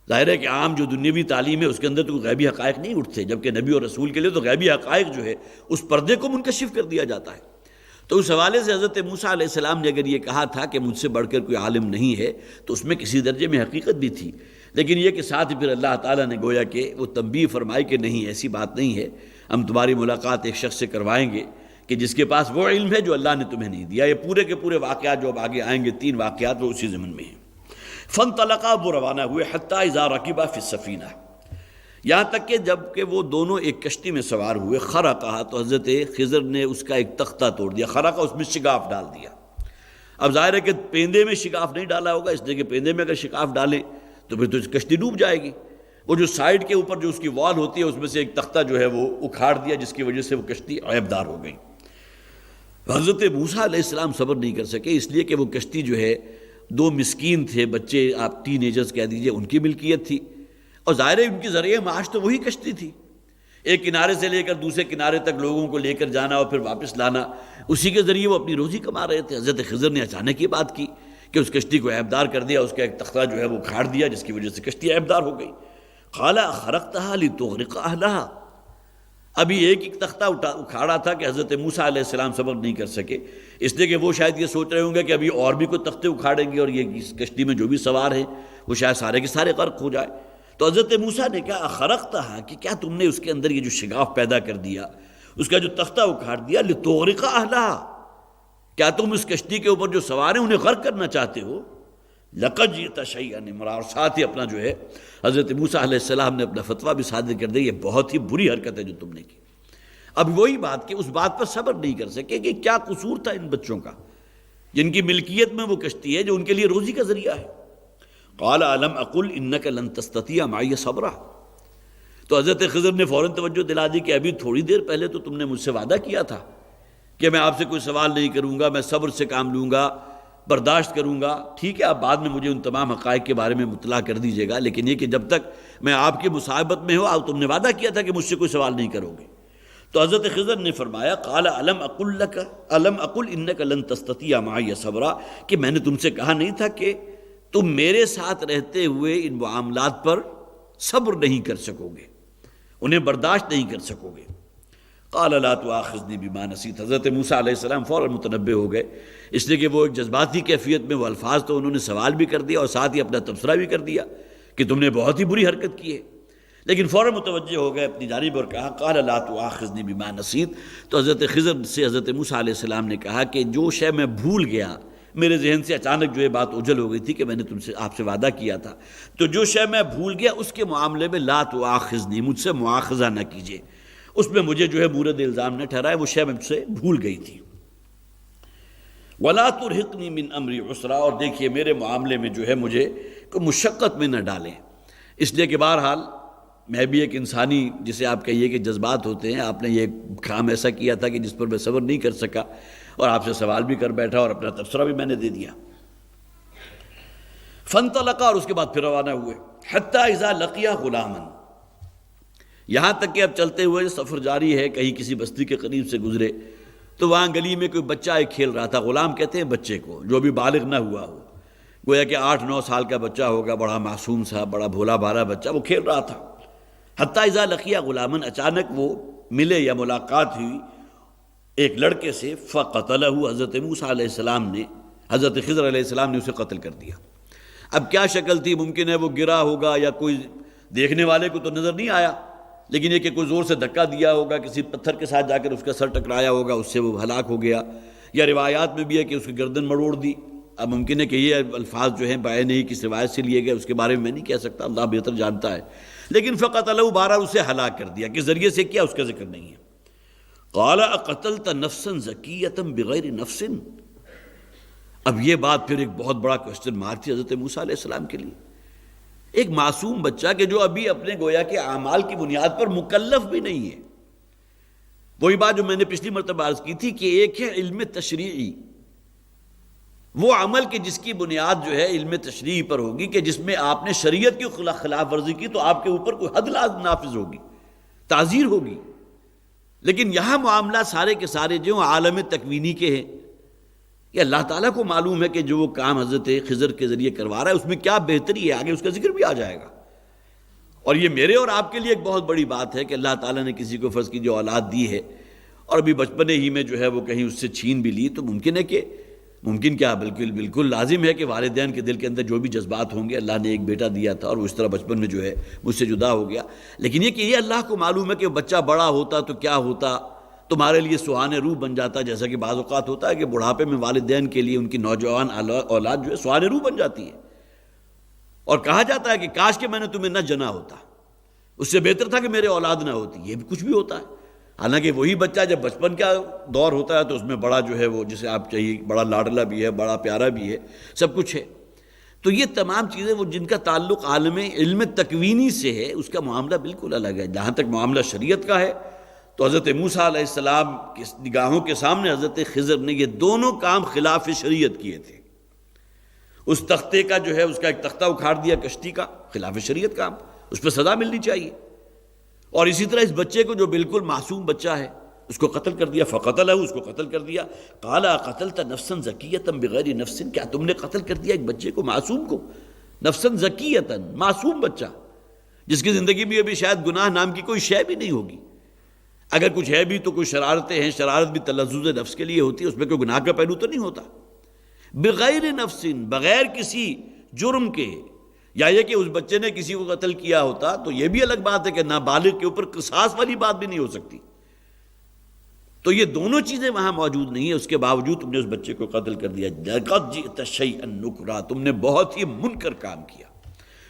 ظاہر ہے کہ عام جو دنیاوی تعلیم ہے اس کے اندر تو غیبی حقائق نہیں اٹھتے، جبکہ نبی اور رسول کے لیے تو غیبی حقائق جو ہے اس پردے کو منکشف کر دیا جاتا ہے۔ تو اس حوالے سے حضرت موسیٰ علیہ السلام نے اگر یہ کہا تھا کہ مجھ سے بڑھ کر کوئی عالم نہیں ہے تو اس میں کسی درجے میں حقیقت بھی تھی، لیکن یہ کہ ساتھ ہی پھر اللہ تعالیٰ نے گویا کہ وہ تنبیہ فرمائی کہ نہیں، ایسی بات نہیں ہے، ہم تمہاری ملاقات ایک شخص سے کروائیں گے کہ جس کے پاس وہ علم ہے جو اللہ نے تمہیں نہیں دیا۔ یہ پورے کے پورے واقعات جو اب آگے آئیں گے، 3 واقعات وہ اسی ضمن میں ہیں۔ فانطلقا، وہ روانہ ہوئے، حتی اذا رکبا فی السفینہ، یہاں تک کہ جب کہ وہ دونوں ایک کشتی میں سوار ہوئے، خرقا، تو حضرت خضر نے اس کا ایک تختہ توڑ دیا، خرقا اس میں شگاف ڈال دیا۔ اب ظاہر ہے کہ پیندے میں شگاف نہیں ڈالا ہوگا، اس لیے کہ پیندے میں اگر شگاف ڈالیں تو پھر تو کشتی ڈوب جائے گی۔ وہ جو سائیڈ کے اوپر جو اس کی وال ہوتی ہے اس میں سے ایک تختہ جو ہے وہ اکھاڑ دیا، جس کی وجہ سے وہ کشتی عیب دار ہو گئی۔ حضرت موسیٰ علیہ السلام صبر نہیں کر سکے، اس لیے کہ وہ کشتی جو ہے دو مسکین تھے بچے، آپ ٹین ایجرز کہہ دیجئے، ان کی ملکیت تھی، اور ظاہر ہے ان کی ذریعہ معاش تو وہی کشتی تھی، ایک کنارے سے لے کر دوسرے کنارے تک لوگوں کو لے کر جانا اور پھر واپس لانا، اسی کے ذریعے وہ اپنی روزی کما رہے تھے۔ حضرت خضر نے اچانک یہ بات کی کہ اس کشتی کو عیبدار کر دیا، اس کا ایک تختہ جو ہے وہ کھاڑ دیا، جس کی وجہ سے کشتی عیبدار ہو گئی۔ قال اخرقتها لتغرق اهلها، ابھی ایک تختہ اکھاڑا تھا کہ حضرت موسیٰ علیہ السلام صبر نہیں کر سکے، اس لیے کہ وہ شاید یہ سوچ رہے ہوں گے کہ ابھی اور بھی کوئی تختے اکھاڑیں گے اور یہ اس کشتی میں جو بھی سوار ہیں وہ شاید سارے کے سارے غرق ہو جائے۔ تو حضرت موسیٰ نے کہا اخرقتها، کہ کیا تم نے اس کے اندر یہ جو شگاف پیدا کر دیا، اس کا جو تختہ اکھاڑ دیا، لتغرق اهلها، کیا تم اس کشتی کے اوپر جو سوار ہیں انہیں غرق کرنا چاہتے ہو؟ لقد جئت شیئا امرا، اور ساتھ ہی اپنا جو ہے حضرت موسیٰ علیہ السلام نے اپنا فتویٰ بھی صادر کر دیا، یہ بہت ہی بری حرکت ہے جو تم نے کی۔ اب وہی بات کہ اس بات پر صبر نہیں کر سکے کہ کیا قصور تھا ان بچوں کا جن کی ملکیت میں وہ کشتی ہے جو ان کے لیے روزی کا ذریعہ ہے۔ قال الم اقل انک لن تستطیع معی صبرا، تو حضرت خضر نے فوراً توجہ دلا دی کہ ابھی تھوڑی دیر پہلے تو تم نے مجھ سے وعدہ کیا تھا کہ میں آپ سے کوئی سوال نہیں کروں گا، میں صبر سے کام لوں گا، برداشت کروں گا، ٹھیک ہے آپ بعد میں مجھے ان تمام حقائق کے بارے میں مطلع کر دیجیے گا، لیکن یہ کہ جب تک میں آپ کی مصاحبت میں ہوں، تم نے وعدہ کیا تھا کہ مجھ سے کوئی سوال نہیں کرو گے۔ تو حضرت خضر نے فرمایا قال الم اقل انک لن تستطیع معی صبرا، کہ میں نے تم سے کہا نہیں تھا کہ تم میرے ساتھ رہتے ہوئے ان معاملات پر صبر نہیں کر سکو گے، انہیں برداشت نہیں کر سکو گے۔ قال لا تؤاخذنی بما نسیت، حضرت موسیٰ علیہ السلام فوراً متنبہ ہو گئے، اس لیے کہ وہ ایک جذباتی کیفیت میں وہ الفاظ تو انہوں نے سوال بھی کر دیا اور ساتھ ہی اپنا تبصرہ بھی کر دیا کہ تم نے بہت ہی بری حرکت کی ہے، لیکن فوراً متوجہ ہو گئے اپنی جانب اور کہا قال لا تؤاخذنی بما نسیت۔ تو حضرت خضر سے حضرت موسیٰ علیہ السلام نے کہا کہ جو شے میں بھول گیا، میرے ذہن سے اچانک جو یہ بات اوجھل ہو گئی تھی کہ میں نے آپ سے وعدہ کیا تھا، تو جو شے میں بھول گیا اس کے معاملے میں لا تؤاخذنی، مجھ سے مواخذہ نہ کیجیے، اس میں مجھے جو ہے مورد الزام نہ ٹھہرائے، وہ شے مجھ سے بھول گئی تھی۔ وَلَا تُرْهِقْنِي مِنْ أَمْرِي عُسْرًا، اور دیکھیے میرے معاملے میں جو ہے مجھے کوئی مشقت میں نہ ڈالیں، اس لیے کہ بہرحال میں بھی ایک انسانی جسے آپ کہیے کہ جذبات ہوتے ہیں، آپ نے یہ کام ایسا کیا تھا کہ جس پر میں صبر نہیں کر سکا اور آپ سے سوال بھی کر بیٹھا اور اپنا تبصرہ بھی میں نے دے دیا۔ فَانْطَلَقَا، اور اس کے بعد پھر روانہ ہوئے، حَتَّى إِذَا لَقِيَا غُلَامًا، یہاں تک کہ اب چلتے ہوئے سفر جاری ہے، کہیں کسی بستی کے قریب سے گزرے تو وہاں گلی میں کوئی بچہ ایک کھیل رہا تھا۔ غلام کہتے ہیں بچے کو جو بھی بالغ نہ ہوا ہو، گویا کہ 8-9 سال کا بچہ ہوگا، بڑا معصوم سا، بڑا بھولا بھالا بچہ، وہ کھیل رہا تھا۔ حتیٰ اذا لقیا غلامن، اچانک وہ ملے یا ملاقات ہوئی ایک لڑکے سے، فقتلہ، حضرت موسیٰ علیہ السلام نے، حضرت خضر علیہ السلام نے اسے قتل کر دیا۔ اب کیا شکل تھی، ممکن ہے وہ گرا ہوگا یا کوئی دیکھنے والے کو تو نظر نہیں آیا، لیکن یہ کہ کوئی زور سے دھکا دیا ہوگا، کسی پتھر کے ساتھ جا کر اس کا سر ٹکرایا ہوگا، اس سے وہ ہلاک ہو گیا، یا روایات میں بھی ہے کہ اس کی گردن مروڑ دی۔ اب ممکن ہے کہ یہ الفاظ جو ہیں بیان نہیں کس روایت سے لیے گئے، اس کے بارے میں میں نہیں کہہ سکتا، اللہ بہتر جانتا ہے، لیکن فقتلہ، بہرحال اسے ہلاک کر دیا، کس ذریعے سے کیا اس کا ذکر نہیں ہے۔ قال اقتلت نفسا زکیۃ بغیر نفس، اب یہ بات پھر ایک بہت بڑا کوسچن مارک تھی حضرت موسیٰ علیہ السلام کے لیے۔ ایک معصوم بچہ کہ جو ابھی اپنے گویا کے اعمال کی بنیاد پر مکلف بھی نہیں ہے، وہی بات جو میں نے پچھلی مرتبہ عرض کی تھی کہ ایک ہے علم تشریعی، وہ عمل کہ جس کی بنیاد جو ہے علم تشریعی پر ہوگی کہ جس میں آپ نے شریعت کی خلاف ورزی کی تو آپ کے اوپر کوئی حد نافذ ہوگی، تعزیر ہوگی، لیکن یہاں معاملہ سارے کے سارے جو عالم تکوینی کے ہیں، یہ اللہ تعالیٰ کو معلوم ہے کہ جو وہ کام حضرت خضر کے ذریعے کروا رہا ہے اس میں کیا بہتری ہے، آگے اس کا ذکر بھی آ جائے گا۔ اور یہ میرے اور آپ کے لیے ایک بہت بڑی بات ہے کہ اللہ تعالیٰ نے کسی کو فرض کی جو اولاد دی ہے اور ابھی بچپنے ہی میں جو ہے وہ کہیں اس سے چھین بھی لی، تو ممکن ہے کہ بالکل لازم ہے کہ والدین کے دل کے اندر جو بھی جذبات ہوں گے، اللہ نے ایک بیٹا دیا تھا اور وہ اس طرح بچپن میں جو ہے مجھ سے جدا ہو گیا، لیکن یہ کہ یہ اللہ کو معلوم ہے کہ بچہ بڑا ہوتا تو کیا ہوتا، تمہارے لیے سہانے روح بن جاتا، جیسا کہ بعض اوقات ہوتا ہے کہ بڑھاپے میں والدین کے لیے ان کی نوجوان اولاد جو ہے سہانے روح بن جاتی ہے، اور کہا جاتا ہے کہ کاش کہ میں نے تمہیں نہ جنا ہوتا، اس سے بہتر تھا کہ میرے اولاد نہ ہوتی، یہ بھی کچھ بھی ہوتا ہے۔ حالانکہ وہی بچہ جب بچپن کا دور ہوتا ہے تو اس میں بڑا جو ہے وہ جسے آپ چاہیے بڑا لاڈلا بھی ہے، بڑا پیارا بھی ہے، سب کچھ ہے۔ تو یہ تمام چیزیں وہ جن کا تعلق عالم علم تکوینی سے ہے، اس کا معاملہ بالکل الگ ہے۔ جہاں تک معاملہ شریعت کا ہے تو حضرت موسیٰ علیہ السلام کی نگاہوں کے سامنے حضرت خضر نے یہ دونوں کام خلاف شریعت کیے تھے۔ اس تختے کا جو ہے اس کا ایک تختہ اکھاڑ دیا کشتی کا، خلاف شریعت کام، اس پہ سزا ملنی چاہیے۔ اور اسی طرح اس بچے کو جو بالکل معصوم بچہ ہے اس کو قتل کر دیا، فقتلہ، اس کو قتل کر دیا۔ قال قتلت نفسا زکیۃ بغیر نفس، کیا تم نے قتل کر دیا ایک بچے کو، معصوم کو، نفسا زکیۃ، معصوم بچہ جس کی زندگی میں ابھی شاید گناہ نام کی کوئی شے بھی نہیں ہوگی، اگر کچھ ہے بھی تو کوئی شرارتیں ہیں، شرارت بھی تلذذ نفس کے لیے ہوتی ہے، اس میں کوئی گناہ کا پہلو تو نہیں ہوتا۔ بغیر نفس، بغیر کسی جرم کے، یا یہ کہ اس بچے نے کسی کو قتل کیا ہوتا تو یہ بھی الگ بات ہے کہ نابالغ کے اوپر قصاص والی بات بھی نہیں ہو سکتی۔ تو یہ دونوں چیزیں وہاں موجود نہیں ہیں، اس کے باوجود تم نے اس بچے کو قتل کر دیا۔ لقد جئت شیئا نکرا، تم نے بہت ہی منکر کام کیا۔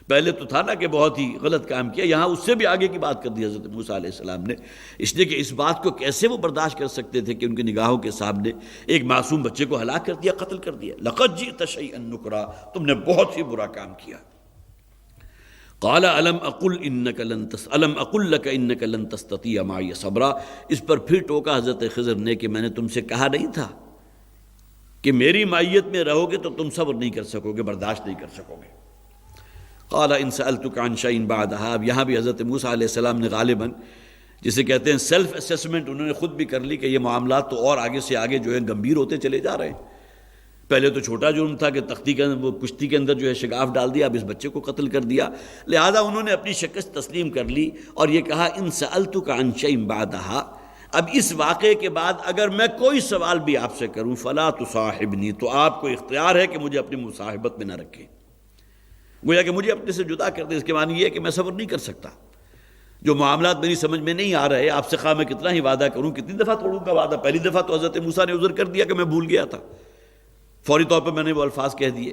پہلے تو تھا نا کہ بہت ہی غلط کام کیا، یہاں اس سے بھی آگے کی بات کر دی حضرت موسیٰ علیہ السلام نے، اس لیے کہ اس بات کو کیسے وہ برداشت کر سکتے تھے کہ ان کی نگاہوں کے سامنے ایک معصوم بچے کو ہلاک کر دیا، قتل کر دیا۔ لقد جئت شیئا نکرا، تم نے بہت ہی برا کام کیا۔ قال الم اقل لك انك لن تستطيع معي صبرا، اس پر پھر ٹوکا حضرت خضر نے کہ میں نے تم سے کہا نہیں تھا کہ میری معیت میں رہو گے تو تم صبر نہیں کر سکو گے، برداشت نہیں کر سکو گے۔ قال ان سألتك عن شيء بعدها، اب یہاں بھی حضرت موسیٰ علیہ السلام نے غالباً جسے کہتے ہیں سیلف اسیسمنٹ انہوں نے خود بھی کر لی کہ یہ معاملات تو اور آگے سے آگے جو ہے گمبھیر ہوتے چلے جا رہے ہیں۔ پہلے تو چھوٹا جرم تھا کہ تختی کے اندر وہ کشتی کے اندر جو ہے شگاف ڈال دیا، اب اس بچے کو قتل کر دیا، لہذا انہوں نے اپنی شکست تسلیم کر لی اور یہ کہا ان سألتك عن شيء بعدها، اب اس واقعے کے بعد اگر میں کوئی سوال بھی آپ سے کروں فلا تصاحبنی، تو آپ کو اختیار ہے کہ مجھے اپنی مصاحبت میں نہ رکھیں، گویا کہ مجھے اپنے سے جدا کر دیں۔ اس کے معنی یہ ہے کہ میں صبر نہیں کر سکتا، جو معاملات میری سمجھ میں نہیں آ رہے، آپ سے خواہ میں کتنا ہی وعدہ کروں، کتنی دفعہ توڑوں گا وعدہ۔ پہلی دفعہ تو حضرت موسیٰ نے عذر کر دیا کہ میں بھول گیا تھا، فوری طور پر میں نے وہ الفاظ کہہ دیے۔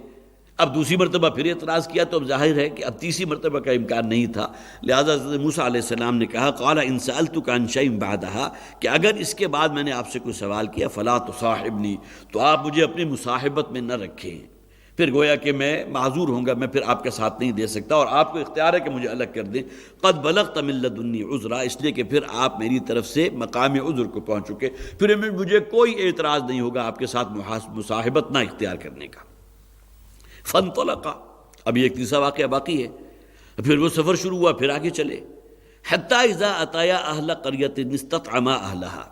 اب دوسری مرتبہ پھر اعتراض کیا تو اب ظاہر ہے کہ اب تیسری مرتبہ کا امکان نہیں تھا، لہذا حضرت موسیٰ علیہ السلام نے کہا قال ان سألتك عن شيء بعدها، کہ اگر اس کے بعد میں نے آپ سے کوئی سوال کیا فلا تصاحبنی، تو آپ مجھے اپنی مصاحبت میں نہ رکھیں، پھر گویا کہ میں معذور ہوں گا، میں پھر آپ کے ساتھ نہیں دے سکتا اور آپ کو اختیار ہے کہ مجھے الگ کر دیں۔ قد بلغت من لدنی عذرا، اس لیے کہ پھر آپ میری طرف سے مقام عذر کو پہنچ چکے، پھر مجھے کوئی اعتراض نہیں ہوگا آپ کے ساتھ مصاحبت نہ اختیار کرنے کا۔ فانطلقا، اب یہ ایک تیسرا واقعہ باقی ہے، پھر وہ سفر شروع ہوا، پھر آگے چلے۔ حتی اذا اتیا اہل قریۃ استطعما اہلہا،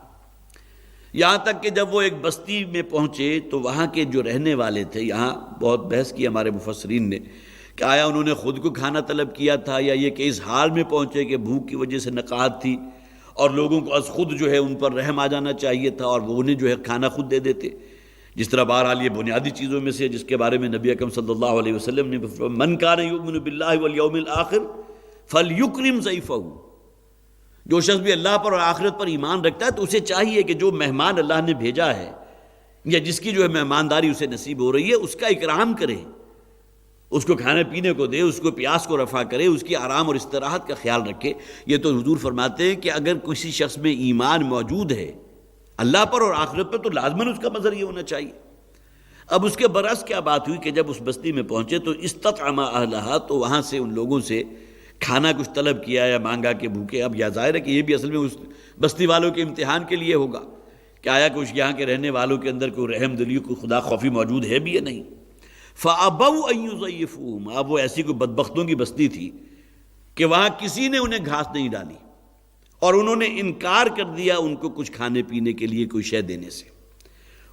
یہاں تک کہ جب وہ ایک بستی میں پہنچے تو وہاں کے جو رہنے والے تھے، یہاں بہت بحث کی ہمارے مفسرین نے کہ آیا انہوں نے خود کو کھانا طلب کیا تھا یا یہ کہ اس حال میں پہنچے کہ بھوک کی وجہ سے نقاہت تھی اور لوگوں کو از خود جو ہے ان پر رحم آ جانا چاہیے تھا اور وہ انہیں جو ہے کھانا خود دے دیتے، جس طرح بہرحال یہ بنیادی چیزوں میں سے جس کے بارے میں نبی اکرم صلی اللہ علیہ وسلم نے من کان یؤمن باللہ والیوم الآخر فلیکرم ضیفہ، جو شخص بھی اللہ پر اور آخرت پر ایمان رکھتا ہے تو اسے چاہیے کہ جو مہمان اللہ نے بھیجا ہے یا جس کی جو ہے مہمانداری اسے نصیب ہو رہی ہے اس کا اکرام کرے، اس کو کھانے پینے کو دے، اس کو پیاس کو رفع کرے، اس کی آرام اور استراحت کا خیال رکھے۔ یہ تو حضور فرماتے ہیں کہ اگر کسی شخص میں ایمان موجود ہے اللہ پر اور آخرت پر تو لازماً اس کا مظہر یہ ہونا چاہیے۔ اب اس کے برعکس کیا بات ہوئی کہ جب اس بستی میں پہنچے تو استطعما اہلہا، تو وہاں سے ان لوگوں سے کھانا کچھ طلب کیا یا مانگا کہ بھوکے۔ اب یہ ظاہر ہے کہ یہ بھی اصل میں اس بستی والوں کے امتحان کے لیے ہوگا کہ آیا کچھ یہاں کے رہنے والوں کے اندر کوئی رحم دلی، کوئی خدا خوفی موجود ہے بھی یا نہیں۔ فَأَبَوْا أَن يُضَيِّفُوهُمْ، اب وہ ایسی کوئی بدبختوں کی بستی تھی کہ وہاں کسی نے انہیں گھاس نہیں ڈالی اور انہوں نے انکار کر دیا ان کو کچھ کھانے پینے کے لیے کوئی شے دینے سے،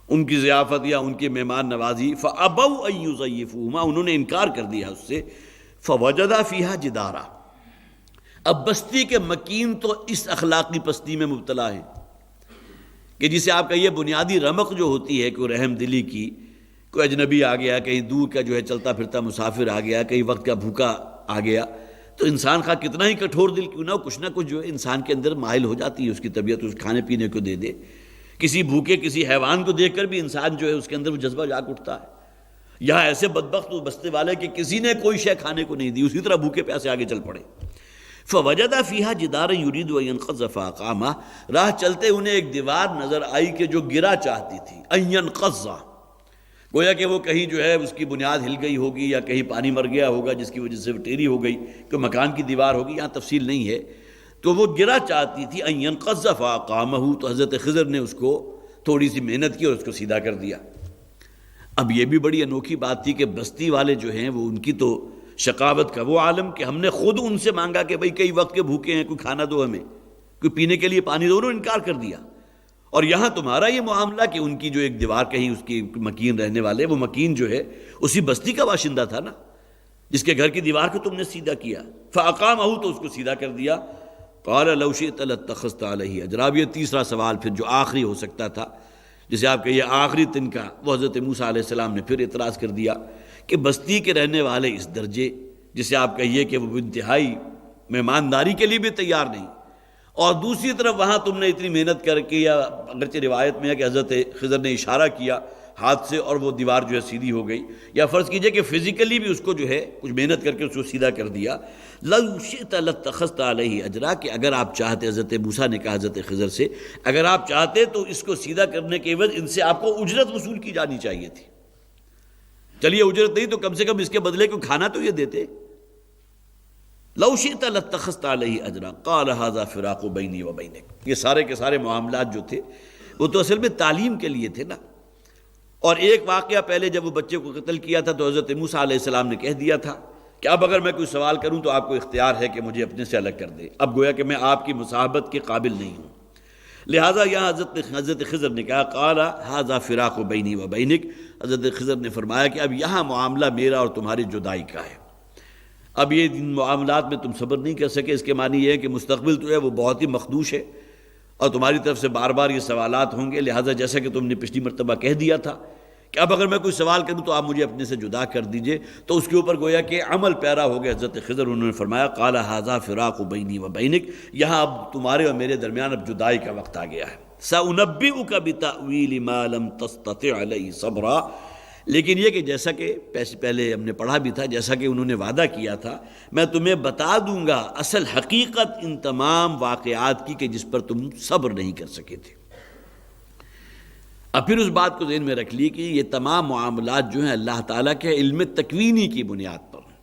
ان کی ضیافت یا ان کی مہمان نوازی۔ فَأَبَوْا أَن يُضَيِّفُوهُمْ، انہوں نے انکار کر دیا اس سے۔ فَوَجَدَ فِيهَا جِدَارًا، اب بستی کے مکین تو اس اخلاقی پستی میں مبتلا ہے کہ جسے آپ کا یہ بنیادی رمق جو ہوتی ہے کوئی رحم دلی کی، کوئی اجنبی آ گیا، کہیں دور کا جو ہے چلتا پھرتا مسافر آ گیا، کہیں وقت کا بھوکا آ گیا، تو انسان خواہ کتنا ہی کٹھور دل کیوں نہ ہو، کچھ نہ کچھ جو ہے انسان کے اندر مائل ہو جاتی ہے، اس کی طبیعت اس کھانے پینے کو دے دے۔ کسی بھوکے کسی حیوان کو دیکھ کر بھی انسان جو ہے اس کے اندر وہ جذبہ جاگ اٹھتا ہے۔ یہاں ایسے بدبخت بستے والے کہ کسی نے کوئی شے کھانے کو نہیں دی، اسی طرح بھوکے پیاسے آگے چل پڑے۔ فوجد فیہا جدارا یرید ان ینقض فاقامہ، راہ چلتے انہیں ایک دیوار نظر آئی کہ جو گرا چاہتی تھی، ان ینقض، گویا کہ وہ کہیں جو ہے اس کی بنیاد ہل گئی ہوگی یا کہیں پانی مر گیا ہوگا جس کی وجہ سے وہ ٹیڑھی ہو گئی، کہ مکان کی دیوار ہوگی، یہاں تفصیل نہیں ہے، تو وہ گرا چاہتی تھی ان ينقض فاقامہ، تو حضرت خضر نے اس کو تھوڑی سی محنت کی اور اس کو سیدھا کر دیا۔ اب یہ بھی بڑی انوکھی بات تھی کہ بستی والے جو ہیں وہ ان کی تو شقاوت کا وہ عالم کہ ہم نے خود ان سے مانگا کہ بھئی کئی وقت کے بھوکے ہیں، کوئی کھانا دو ہمیں، کوئی پینے کے لیے پانی دو، انہوں نے انکار کر دیا۔ اور یہاں تمہارا یہ معاملہ کہ ان کی جو ایک دیوار کہیں اس کی مکین رہنے والے، وہ مکین جو ہے اسی بستی کا باشندہ تھا نا، جس کے گھر کی دیوار کو تم نے سیدھا کیا، فاقامہ، تو اس کو سیدھا کر دیا۔ قال لو شئت لاتخذت علیہ اجرا۔ اب یہ تیسرا سوال پھر جو آخری ہو سکتا تھا، جسے آپ کہیے آخری دن کا، وہ حضرت موسیٰ علیہ السلام نے پھر اعتراض کر دیا کہ بستی کے رہنے والے اس درجے، جسے آپ کہیے کہ وہ انتہائی مہمانداری کے لیے بھی تیار نہیں، اور دوسری طرف وہاں تم نے اتنی محنت کر کے، یا اگرچہ روایت میں ہے کہ حضرت خضر نے اشارہ کیا ہاتھ سے اور وہ دیوار جو ہے سیدھی ہو گئی، یا فرض کیجئے کہ فزیکلی بھی اس کو جو ہے کچھ محنت کر کے اس کو سیدھا کر دیا۔ لو شئت لاتخذت علیہ اجرا، کہ اگر آپ چاہتے، حضرت موسیٰ نے کہا حضرت خضر سے، اگر آپ چاہتے تو اس کو سیدھا کرنے کے عوض ان سے آپ کو اجرت وصول کی جانی چاہیے تھی۔ چلیے اجرت نہیں تو کم سے کم اس کے بدلے کو کھانا تو یہ دیتے۔ لو شئت لاتخذت علیہ اجرا قال ھذا فراق بینی و بینک۔ یہ سارے کے سارے معاملات جو تھے وہ تو اصل میں تعلیم کے لیے تھے نا۔ اور ایک واقعہ پہلے جب وہ بچے کو قتل کیا تھا تو حضرت موسیٰ علیہ السلام نے کہہ دیا تھا کہ اب اگر میں کوئی سوال کروں تو آپ کو اختیار ہے کہ مجھے اپنے سے الگ کر دے، اب گویا کہ میں آپ کی مصاحبت کے قابل نہیں ہوں۔ لہٰذا یہاں حضرت خضر نے کہا قال ھذا فراق بینی و بینک، حضرت خضر نے فرمایا کہ اب یہاں معاملہ میرا اور تمہاری جدائی کا ہے۔ اب یہ ان معاملات میں تم صبر نہیں کر سکے، اس کے معنی یہ ہے کہ مستقبل جو ہے وہ بہت ہی مخدوش ہے اور تمہاری طرف سے بار بار یہ سوالات ہوں گے، لہٰذا جیسا کہ تم نے پچھلی مرتبہ کہہ دیا تھا کہ اب اگر میں کوئی سوال کروں تو آپ مجھے اپنے سے جدا کر دیجئے، تو اس کے اوپر گویا کہ عمل پیرا ہو گیا حضرت خضر، انہوں نے فرمایا قال ھذا فراق بینی و بینک، یہاں اب تمہارے اور میرے درمیان اب جدائی کا وقت آ گیا ہے۔ سأنبئک بتأویل ما لم تستطع علیہ صبرا، لیکن یہ کہ جیسا کہ پہلے ہم نے پڑھا بھی تھا، جیسا کہ انہوں نے وعدہ کیا تھا، میں تمہیں بتا دوں گا اصل حقیقت ان تمام واقعات کی کہ جس پر تم صبر نہیں کر سکے تھے۔ اب پھر اس بات کو ذہن میں رکھ لی کہ یہ تمام معاملات جو ہیں اللہ تعالیٰ کے علم تکوینی کی بنیاد پر ہیں۔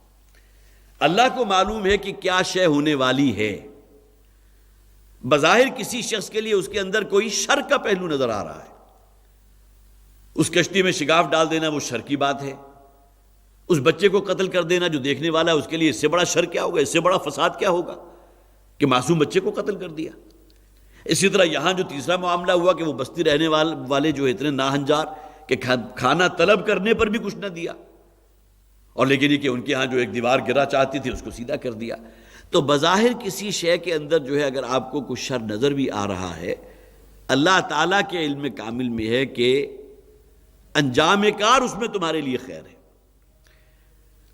اللہ کو معلوم ہے کہ کیا شے ہونے والی ہے۔ بظاہر کسی شخص کے لیے اس کے اندر کوئی شر کا پہلو نظر آ رہا ہے، اس کشتی میں شگاف ڈال دینا وہ شر کی بات ہے، اس بچے کو قتل کر دینا جو دیکھنے والا ہے اس کے لیے اس سے بڑا شر کیا ہوگا، اس سے بڑا فساد کیا ہوگا کہ معصوم بچے کو قتل کر دیا۔ اسی طرح یہاں جو تیسرا معاملہ ہوا کہ وہ بستی رہنے والے جو اتنے ناہنجار کہ کھانا طلب کرنے پر بھی کچھ نہ دیا، اور لیکن یہ کہ ان کے ہاں جو ایک دیوار گرا چاہتی تھی اس کو سیدھا کر دیا۔ تو بظاہر کسی شے کے اندر جو ہے اگر آپ کو کچھ شر نظر بھی آ رہا ہے، اللہ تعالیٰ کے علم کامل میں ہے کہ انجام کار اس میں تمہارے لیے خیر ہے۔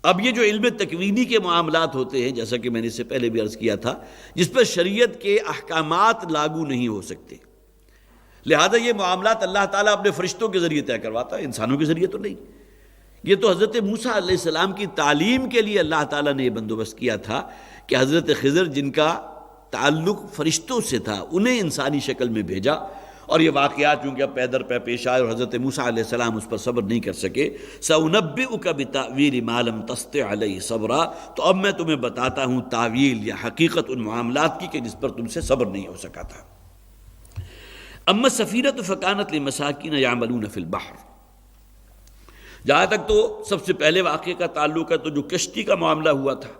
اب یہ جو علم تکوینی کے معاملات ہوتے ہیں، جیسا کہ میں نے اس سے پہلے بھی عرض کیا تھا، جس پر شریعت کے احکامات لاگو نہیں ہو سکتے، لہذا یہ معاملات اللہ تعالیٰ اپنے فرشتوں کے ذریعے طے کرواتا ہے، انسانوں کے ذریعے تو نہیں۔ یہ تو حضرت موسیٰ علیہ السلام کی تعلیم کے لیے اللہ تعالیٰ نے یہ بندوبست کیا تھا کہ حضرت خضر جن کا تعلق فرشتوں سے تھا انہیں انسانی شکل میں بھیجا، اور یہ واقعات چونکہ اب پے در پے پیش آئے اور حضرت موسیٰ علیہ السلام اس پر صبر نہیں کر سکے، سأنبئک بتأویل ما لم تستطع علیہ صبرا، تو اب میں تمہیں بتاتا ہوں تعویل یا حقیقت ان معاملات کی کہ جس پر تم سے صبر نہیں ہو سکا تھا۔ اما السفینۃ فکانت لمساکین یعملون فی البحر، جہاں تک تو سب سے پہلے واقعے کا تعلق ہے تو جو کشتی کا معاملہ ہوا تھا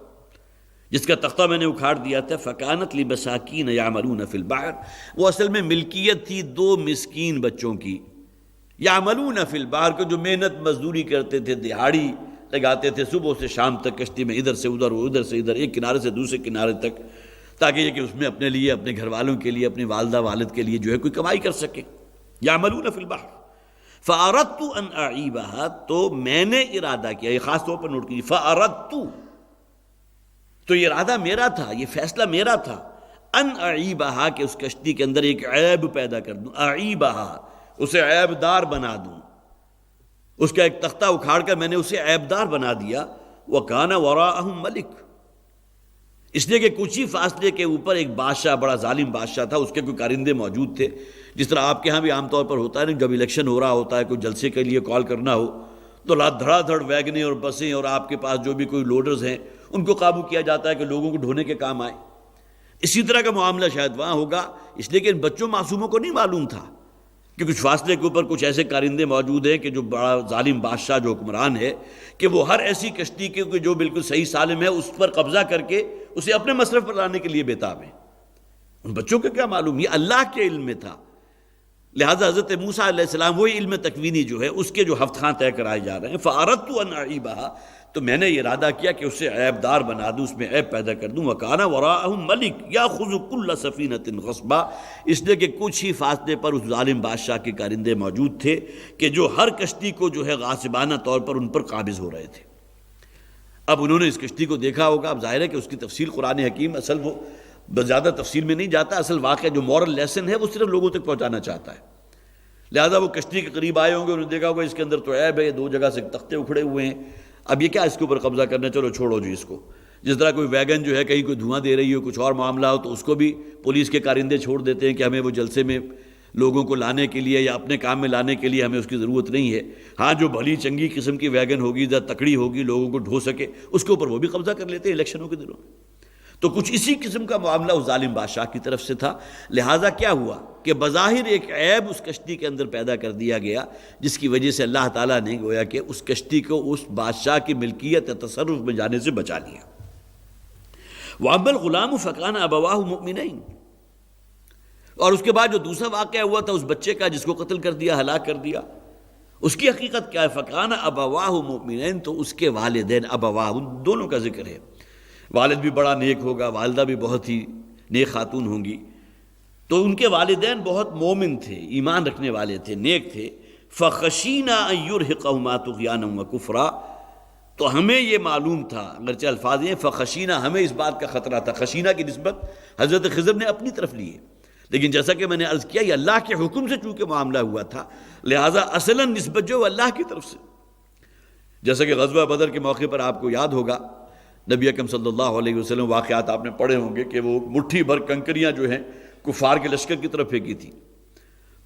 جس کا تختہ میں نے اکھاڑ دیا تھا، فکانت لمساکین یعملون فی البحر، وہ اصل میں ملکیت تھی دو مسکین بچوں کی، یعملون فی البحر کو جو محنت مزدوری کرتے تھے، دہاڑی لگاتے تھے صبح سے شام تک کشتی میں، ادھر سے ادھر ادھر سے ادھر، ایک کنارے سے دوسرے کنارے تک، تاکہ یہ کہ اس میں اپنے لیے، اپنے گھر والوں کے لیے، اپنی والدہ والد کے لیے جو ہے کوئی کمائی کر سکے۔ یعملون فی البحر فاردت ان اعیبھا، تو میں نے ارادہ کیا، یہ خاص طور پر نوٹ کیجیے، فاردت، تو یہ ارادہ میرا تھا، یہ فیصلہ میرا تھا، ان اعیبھا کہ اس کشتی کے اندر ایک عیب پیدا کر دوں، اعیبھا اسے عیب دار بنا دوں، اس کا ایک تختہ اکھاڑ کر میں نے اسے عیب دار بنا دیا۔ وَكَانَ وَرَاءَهُمْ مَلِكٌ، اس لیے کہ کچھ ہی فاصلے کے اوپر ایک بادشاہ، بڑا ظالم بادشاہ تھا، اس کے کوئی کارندے موجود تھے، جس طرح آپ کے ہاں بھی عام طور پر ہوتا ہے نا، جب الیکشن ہو رہا ہوتا ہے، کوئی جلسے کے لیے کال کرنا ہو تو دھڑا دھڑ ویگنیں اور بسیں اور آپ کے پاس جو بھی کوئی لوڈرز ہیں ان کو قابو کیا جاتا ہے کہ لوگوں کو ڈھونے کے کام آئے۔ اسی طرح کا معاملہ شاید وہاں ہوگا، اس لیے کہ ان بچوں معصوموں کو نہیں معلوم تھا کہ کچھ فاصلے کے اوپر کچھ ایسے کارندے موجود ہیں کہ جو بڑا ظالم بادشاہ جو حکمران ہے کہ وہ ہر ایسی کشتی کے جو بالکل صحیح سالم ہے اس پر قبضہ کر کے اسے اپنے مصرف پر لانے کے لیے بےتاب ہے۔ ان بچوں کو کیا معلوم، یہ اللہ کے علم میں تھا۔ لہٰذا حضرت موسیٰ علیہ السلام وہی علم تکوینی جو ہے اس کے جو ہفت خاں طے کرائے جا رہے ہیں، فَأَرَدْتُ أَنْ أَعِيبَهَا، تو میں نے ارادہ کیا کہ اسے عیب دار بنا دوں، اس میں عیب پیدا کر دوں۔ وَكَانَ وَرَاءَهُم مَلِكٌ يَأْخُذُ كُلَّ سَفِينَةٍ غَصْبًا، اس لیے کہ کچھ ہی فاصلے پر اس ظالم بادشاہ کے کارندے موجود تھے کہ جو ہر کشتی کو جو ہے غاصبانہ طور پر ان پر قابض ہو رہے تھے۔ اب انہوں نے اس کشتی کو دیکھا ہوگا، اب ظاہر ہے کہ اس کی تفصیل قرآن حکیم اصل وہ زیادہ تفصیل میں نہیں جاتا، اصل واقعہ جو مورل لیسن ہے وہ صرف لوگوں تک پہنچانا چاہتا ہے۔ لہذا وہ کشتی کے قریب آئے ہوں گے، انہوں نے دیکھا ہوگا اس کے اندر تو عیب ہے، یہ دو جگہ سے تختے اکھڑے ہوئے ہیں، اب یہ کیا اس کے اوپر قبضہ کرنا، چلو چھوڑو جی اس کو۔ جس طرح کوئی ویگن جو ہے کہیں کوئی دھواں دے رہی ہو، کچھ اور معاملہ ہو، تو اس کو بھی پولیس کے کارندے چھوڑ دیتے ہیں کہ ہمیں وہ جلسے میں لوگوں کو لانے کے لیے یا اپنے کام میں لانے کے لیے ہمیں اس کی ضرورت نہیں ہے۔ ہاں جو بھلی چنگی قسم کی ویگن ہوگی، تکڑی ہوگی، لوگوں کو ڈھو سکے، اس کے اوپر وہ بھی قبضہ کر لیتے ہیں الیکشنوں کے دنوں میں۔ تو کچھ اسی قسم کا معاملہ اس ظالم بادشاہ کی طرف سے تھا۔ لہٰذا کیا ہوا کہ بظاہر ایک عیب اس کشتی کے اندر پیدا کر دیا گیا، جس کی وجہ سے اللہ تعالیٰ نے گویا کہ اس کشتی کو اس بادشاہ کی ملکیت یا تصرف میں جانے سے بچا لیا۔ وَأَمَّا الْغُلَامُ فَكَانَ أَبَوَاهُ مُؤْمِنَيْنِ، اور اس کے بعد جو دوسرا واقعہ ہوا تھا اس بچے کا جس کو قتل کر دیا، ہلاک کر دیا، اس کی حقیقت کیا ہے؟ فَكَانَ أَبَوَاهُ مُؤْمِنَيْنِ، تو اس کے والدین ابواہ دونوں کا ذکر ہے۔ والد بھی بڑا نیک ہوگا، والدہ بھی بہت ہی نیک خاتون ہوں گی، تو ان کے والدین بہت مومن تھے، ایمان رکھنے والے تھے، نیک تھے۔ فَخَشِينَا أَن يُرْهِقَهُمَا طُغْيَانًا وَكُفْرًا، تو ہمیں یہ معلوم تھا، اگرچہ الفاظ ہیں فَخَشِينَا، ہمیں اس بات کا خطرہ تھا۔ خشینہ کی نسبت حضرت خضر نے اپنی طرف لی ہے، لیکن جیسا کہ میں نے عرض کیا یہ اللہ کے حکم سے چونکہ معاملہ ہوا تھا، لہٰذا اصلاً نسبت جو اللہ کی طرف سے، جیسا کہ غزوہ بدر کے موقع پر آپ کو یاد ہوگا نبی اکرم صلی اللہ علیہ وسلم واقعات آپ نے پڑھے ہوں گے کہ وہ مٹھی بھر کنکریاں جو ہیں کفار کے لشکر کی طرف پھینکی تھی،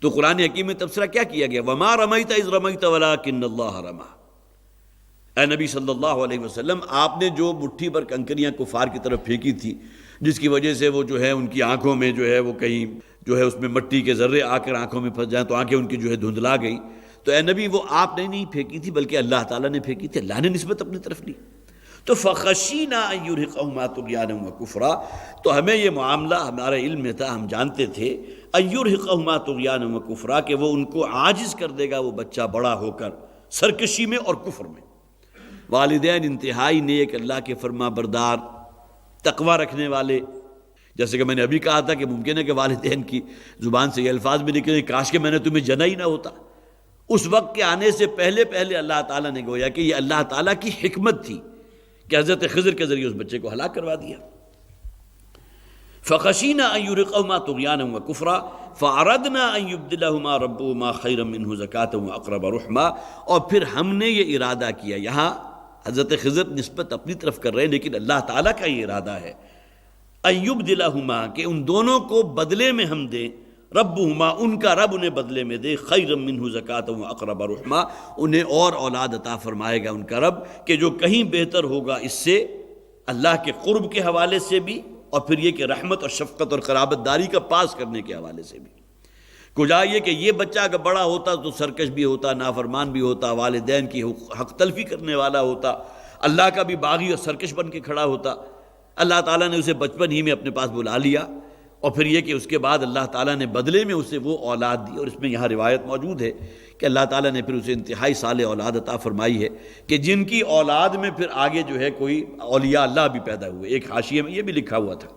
تو قرآن حکیم میں تبصرہ کیا کیا گیا؟ وَمَا رَمَيْتَ إِذْ رَمَيْتَ وَلَٰكِنَّ اللَّهَ رَمَىٰ، اے نبی صلی اللہ علیہ وسلم آپ نے جو مٹھی بھر کنکریاں کفار کی طرف پھینکی تھی، جس کی وجہ سے وہ جو ہے ان کی آنکھوں میں جو ہے وہ کہیں جو ہے اس میں مٹی کے ذرے آ کر آنکھوں میں پھنس جائیں تو آنکھیں ان کی جو ہے دھندلا گئی، تو اے نبی وہ آپ نے نہیں پھینکی تھی بلکہ اللہ تعالیٰ نے پھینکی تھی، اللہ نے نسبت اپنی طرف لی۔ تو فَخَشِينَا أَن يُرْهِقَهُمَا طُغْيَانًا وَكُفْرًا، تو ہمیں یہ معاملہ ہمارے علم میں تھا، ہم جانتے تھے أَن يُرْهِقَهُمَا طُغْيَانًا وَكُفْرًا کہ وہ ان کو عاجز کر دے گا وہ بچہ بڑا ہو کر سرکشی میں اور کفر میں۔ والدین انتہائی نیک، اللہ کے فرما بردار، تقوی رکھنے والے، جیسے کہ میں نے ابھی کہا تھا کہ ممکن ہے کہ والدین کی زبان سے یہ الفاظ بھی نکلیں کاش کہ میں نے تمہیں جنا ہی نہ ہوتا۔ اس وقت کے آنے سے پہلے اللہ تعالیٰ نے گویا کہ یہ اللہ تعالیٰ کی حکمت تھی کہ حضرت خضر کے ذریعے اس بچے کو ہلاک کروا دیا۔ فَخَشِينَا أَن يُرْهِقَهُمَا طُغْيَانًا وَكُفْرًا فَأَرَدْنَا أَن يُبْدِلَهُمَا رَبُّهُمَا خَيْرًا مِّنْهُ زَكَاةً وَأَقْرَبَ رُحْمًا، اور پھر ہم نے یہ ارادہ کیا، یہاں حضرت خضر نسبت اپنی طرف کر رہے ہیں لیکن اللہ تعالیٰ کا یہ ارادہ ہے، أَن يُبْدِلَهُمَا کہ ان دونوں کو بدلے میں ہم دیں، ربہما ان کا رب انہیں بدلے میں دے، خیرا منہ زکاۃ واقرب رحما، انہیں اور اولاد عطا فرمائے گا ان کا رب کہ جو کہیں بہتر ہوگا اس سے، اللہ کے قرب کے حوالے سے بھی اور پھر یہ کہ رحمت اور شفقت اور قرابت داری کا پاس کرنے کے حوالے سے بھی۔ کجا یہ کہ یہ بچہ اگر بڑا ہوتا تو سرکش بھی ہوتا، نافرمان بھی ہوتا، والدین کی حق تلفی کرنے والا ہوتا، اللہ کا بھی باغی اور سرکش بن کے کھڑا ہوتا۔ اللہ تعالیٰ نے اسے بچپن ہی میں اپنے پاس بلا لیا، اور پھر یہ کہ اس کے بعد اللہ تعالیٰ نے بدلے میں اسے وہ اولاد دی، اور اس میں یہاں روایت موجود ہے کہ اللہ تعالیٰ نے پھر اسے انتہائی صالح اولاد عطا فرمائی ہے کہ جن کی اولاد میں پھر آگے جو ہے کوئی اولیاء اللہ بھی پیدا ہوئے۔ ایک حاشیے میں یہ بھی لکھا ہوا تھا